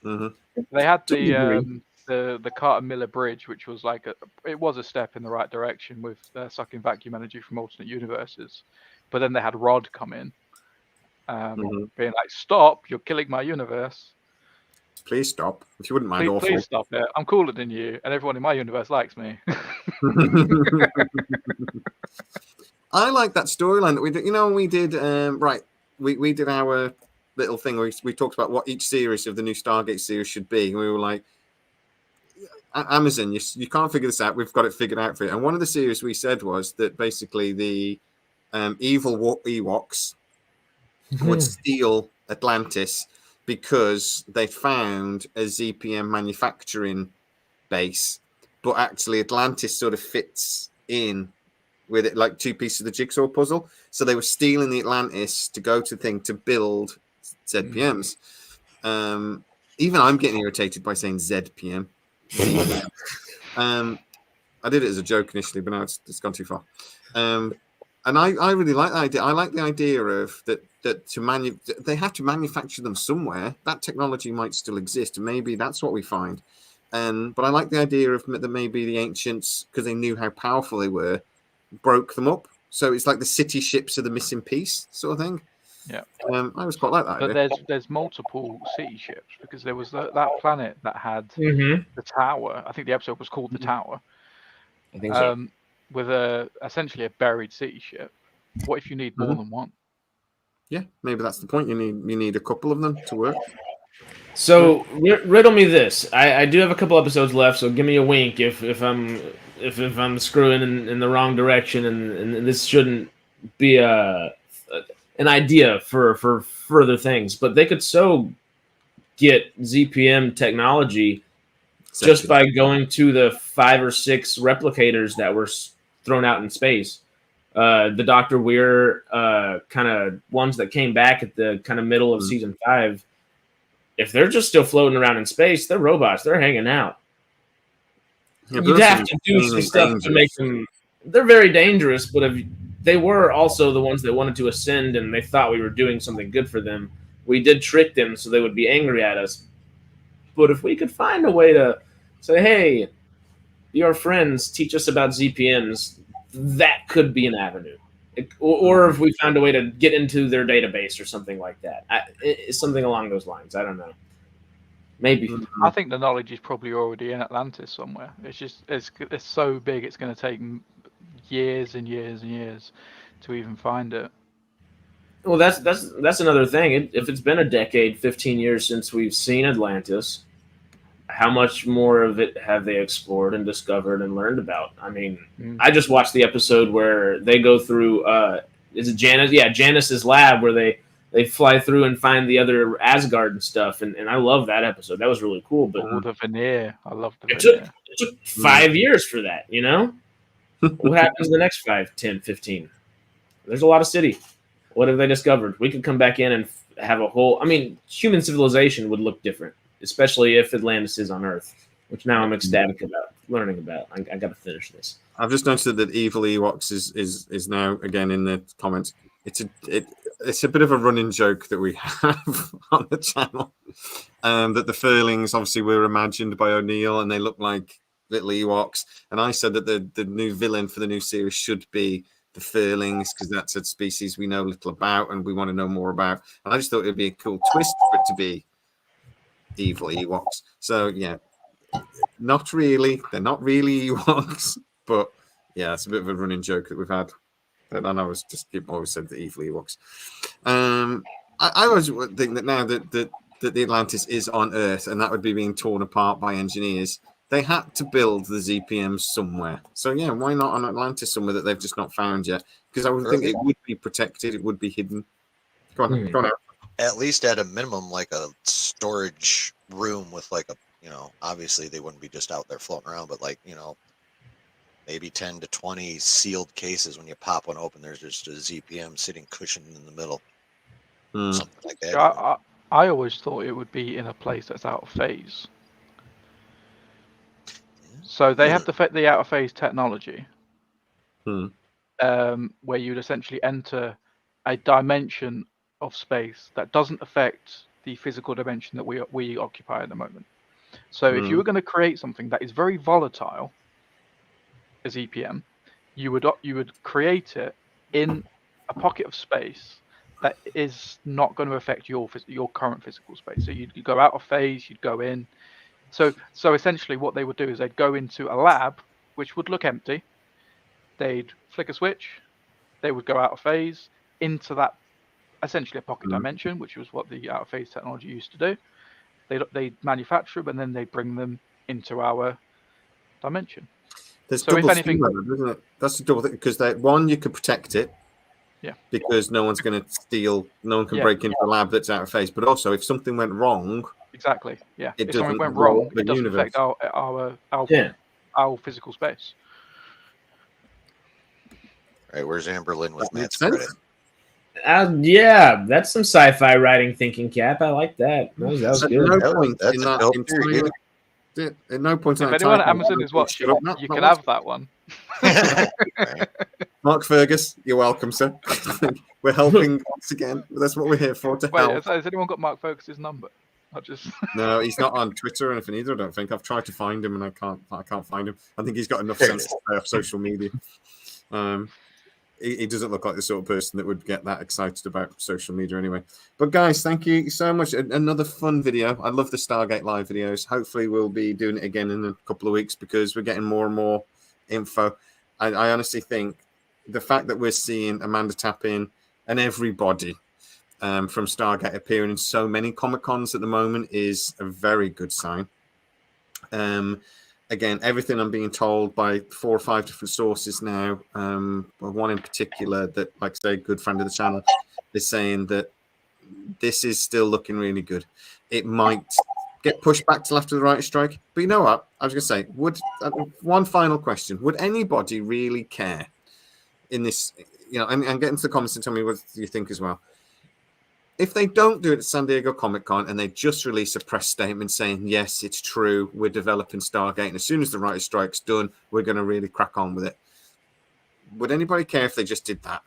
Mm-hmm. They had the Carter Miller Bridge, which was like it was a step in the right direction with sucking vacuum energy from alternate universes. But then they had Rod come in, being like, "Stop! You're killing my universe. Please stop. If you wouldn't mind, please stop it. I'm cooler than you, and everyone in my universe likes me." I like that storyline that we did. We did right. We did our little thing where we talked about what each series of the new Stargate series should be, and we were like, Amazon, you can't figure this out. We've got it figured out for you. And one of the series we said was that basically the evil Ewoks would steal Atlantis because they found a ZPM manufacturing base, but actually Atlantis sort of fits in with it like 2 pieces of the jigsaw puzzle. So they were stealing the Atlantis to go to the thing to build ZPMs. Even I'm getting irritated by saying ZPM. I did it as a joke initially, but now it's gone too far. And I really like the idea. I like the idea of that they have to manufacture them somewhere. That technology might still exist, and maybe that's what we find. But I like the idea of that maybe the ancients, because they knew how powerful they were, broke them up. So it's like the city ships are the missing piece sort of thing. Yeah. I was quite like that. But there's multiple city ships, because there was that planet that had the tower. I think the episode was called The Tower. I think so. With essentially a buried city ship. What if you need more than one? Yeah, maybe that's the point. You need a couple of them to work. So riddle me this. I do have a couple episodes left, so give me a wink if I'm screwing in the wrong direction, and this shouldn't be an idea for further things. But they could get ZPM technology just by going to the 5 or 6 replicators that were thrown out in space. The Dr. Weir kind of ones that came back at the kind of middle of season 5. If they're just still floating around in space, they're robots. They're hanging out. Yeah, You'd have to do some stuff to make them. They're very dangerous, but if they were also the ones that wanted to ascend and they thought we were doing something good for them, we did trick them so they would be angry at us. But if we could find a way to say, hey, be our friends, teach us about ZPMs, that could be an avenue. Or if we found a way to get into their database or something like that. Something along those lines. I don't know. Maybe. I think the knowledge is probably already in Atlantis somewhere. It's so big, it's going to take years and years and years to even find it. Well, that's another thing. If it's been a decade, 15 years since we've seen Atlantis, how much more of it have they explored and discovered and learned about? I mean, I just watched the episode where they go through, is it Janus? Yeah, Janus's lab where they fly through and find the other Asgard and stuff. And I love that episode. That was really cool. But the veneer. I love the veneer. It took 5 years for that, you know? What happens in the next 5, 10, 15? There's a lot of city. What have they discovered? We could come back in and have a whole... I mean, human civilization would look different, especially if Atlantis is on Earth, which now I'm ecstatic about learning about. I got to finish this. I've just noticed that Evil Ewoks is now again in the comments. It's a bit of a running joke that we have on the channel, that the Furlings obviously were imagined by O'Neill and they look like little Ewoks. And I said that the new villain for the new series should be the Furlings because that's a species we know little about and we want to know more about. And I just thought it'd be a cool twist for it to be Evil Ewoks. So yeah, not really. They're not really Ewoks, but yeah, it's a bit of a running joke that we've had. And I was just always said the Evil Ewoks. I always think that now that the Atlantis is on Earth and that would be being torn apart by engineers, they had to build the ZPMs somewhere. So yeah, why not on Atlantis somewhere that they've just not found yet? Because I would think it would be protected, it would be hidden. Go on out. At least at a minimum, like a storage room with like a, obviously they wouldn't be just out there floating around, but like, maybe 10 to 20 sealed cases. When you pop one open, there's just a ZPM sitting cushioned in the middle. Something like that. I always thought it would be in a place that's out of phase. So they have the out of phase technology, where you'd essentially enter a dimension of space that doesn't affect the physical dimension that we occupy at the moment. So if you were going to create something that is very volatile, as EPM, you would create it in a pocket of space that is not going to affect your current physical space. So you'd go out of phase, you'd go in. So essentially what they would do is they'd go into a lab which would look empty. They'd flick a switch, they would go out of phase into that essentially a pocket dimension, which was what the out of phase technology used to do. They'd manufacture them and then they'd bring them into our dimension. There's double anything, isn't it? That's the double thing because one, you could protect it, because no one's going to steal, no one can break into a lab that's out of phase. But also, if something went wrong, if something went wrong, it doesn't affect our physical space. All right, where's Amberlynn with Matt's credit? Yeah, that's some sci-fi writing thinking, Cap. I like that. That was good. At no point if anyone at Amazon is watching, you can have that one. Mark Fergus, you're welcome, sir. We're helping once again. That's what we're here for, to help. Has anyone got Mark Fergus's number? No, he's not on Twitter or anything either. I don't think. I've tried to find him and I can't find him. I think he's got enough sense to stay off social media. He doesn't look like the sort of person that would get that excited about social media anyway. But guys, thank you so much. Another fun video. I love the Stargate Live videos. Hopefully we'll be doing it again in a couple of weeks because we're getting more and more info. I honestly think the fact that we're seeing Amanda Tappin and everybody from Stargate appearing in so many Comic Cons at the moment is a very good sign. Again, everything I'm being told by 4 or 5 different sources now, one in particular that, like I say, good friend of the channel, is saying that this is still looking really good. It might get pushed back till after the writer's strike, but you know what? I was going to say, would one final question: would anybody really care in this? You know, and get into the comments and tell me what you think as well. If they don't do it at San Diego Comic-Con and they just release a press statement saying, yes, it's true, we're developing Stargate, and as soon as the writer's strike's done, we're going to really crack on with it. Would anybody care if they just did that?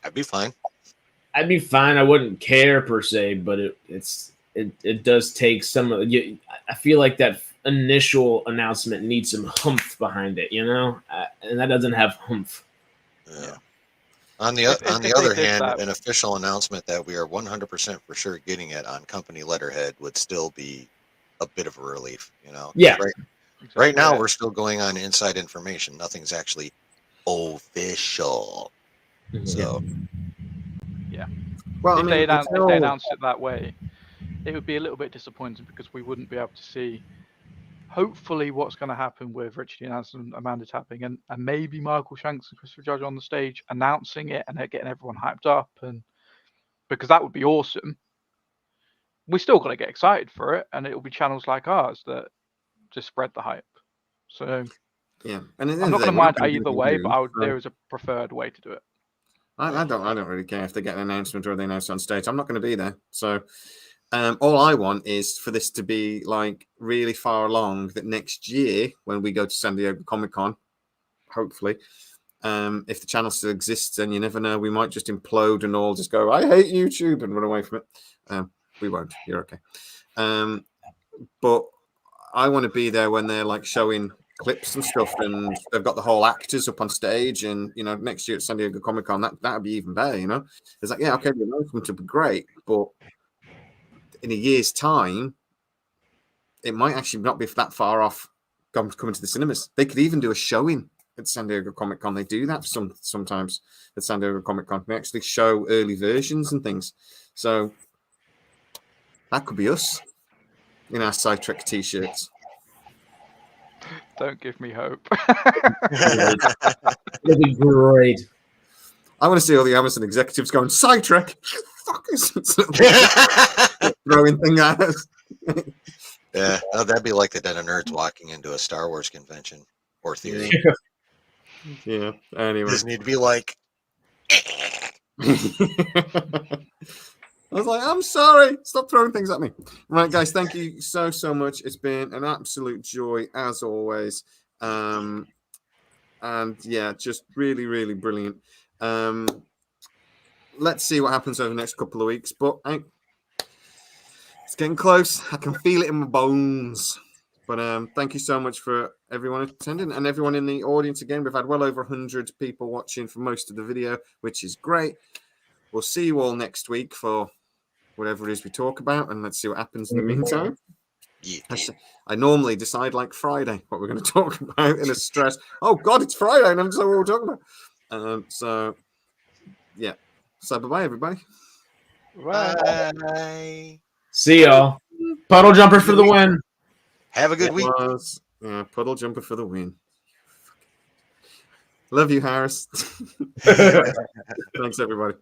I'd be fine. I'd be fine. I wouldn't care per se, but it does take some of you. I feel like that initial announcement needs some humph behind it, you know, and that doesn't have humph. Yeah. On the other hand, an official announcement that we are 100% for sure getting it on company letterhead would still be a bit of a relief, you know. Yeah. Right now, we're still going on inside information. Nothing's actually official. So. Yeah. Well, if they announced it that way, it would be a little bit disappointing because we wouldn't be able to see, hopefully, what's going to happen with Richard Yancey and Amanda Tapping, and maybe Michael Shanks and Christopher Judge on the stage announcing it and getting everyone hyped up, and because that would be awesome. We still got to get excited for it, and it will be channels like ours that just spread the hype. So yeah, and I'm not going to mind either way, but there is a preferred way to do it. I don't really care if they get an announcement or they announce on stage. I'm not going to be there, so. All I want is for this to be like really far along that next year when we go to San Diego Comic-Con, hopefully, if the channel still exists, and you never know, we might just implode and all just go, I hate YouTube, and run away from it. We won't. You're okay. But I want to be there when they're like showing clips and stuff, and they've got the whole actors up on stage, and you know, next year at San Diego Comic-Con, that'd be even better. You know, it's like, yeah, okay, the announcement would be great, but in a year's time, it might actually not be that far off coming to the cinemas. They could even do a showing at San Diego Comic-Con. They do that sometimes at San Diego Comic-Con. They actually show early versions and things. So that could be us in our Sci Trek t-shirts. Don't give me hope. It'll be great. I want to see all the Amazon executives going, Sci Trek, fuckers. Throwing thing at us. Yeah, that'd be like the Den of Nerds walking into a Star Wars convention or theater. Yeah, anyway. Just need to be like. I was like, I'm sorry. Stop throwing things at me. Right, guys, thank you so much. It's been an absolute joy, as always. And yeah, just really, really brilliant. Let's see what happens over the next couple of weeks. But it's getting close. I can feel it in my bones. But thank you so much for everyone attending and everyone in the audience. Again, we've had well over 100 people watching for most of the video, which is great. We'll see you all next week for whatever it is we talk about, and let's see what happens in the meantime. Yeah. I normally decide like Friday what we're going to talk about in a stress. Oh God, it's Friday, and I'm so what we're talking about. So yeah. So bye-bye, everybody. Bye. See y'all. Puddle jumper for the win. Have a good week. Yeah, puddle jumper for the win. Love you, Harris. Thanks, everybody.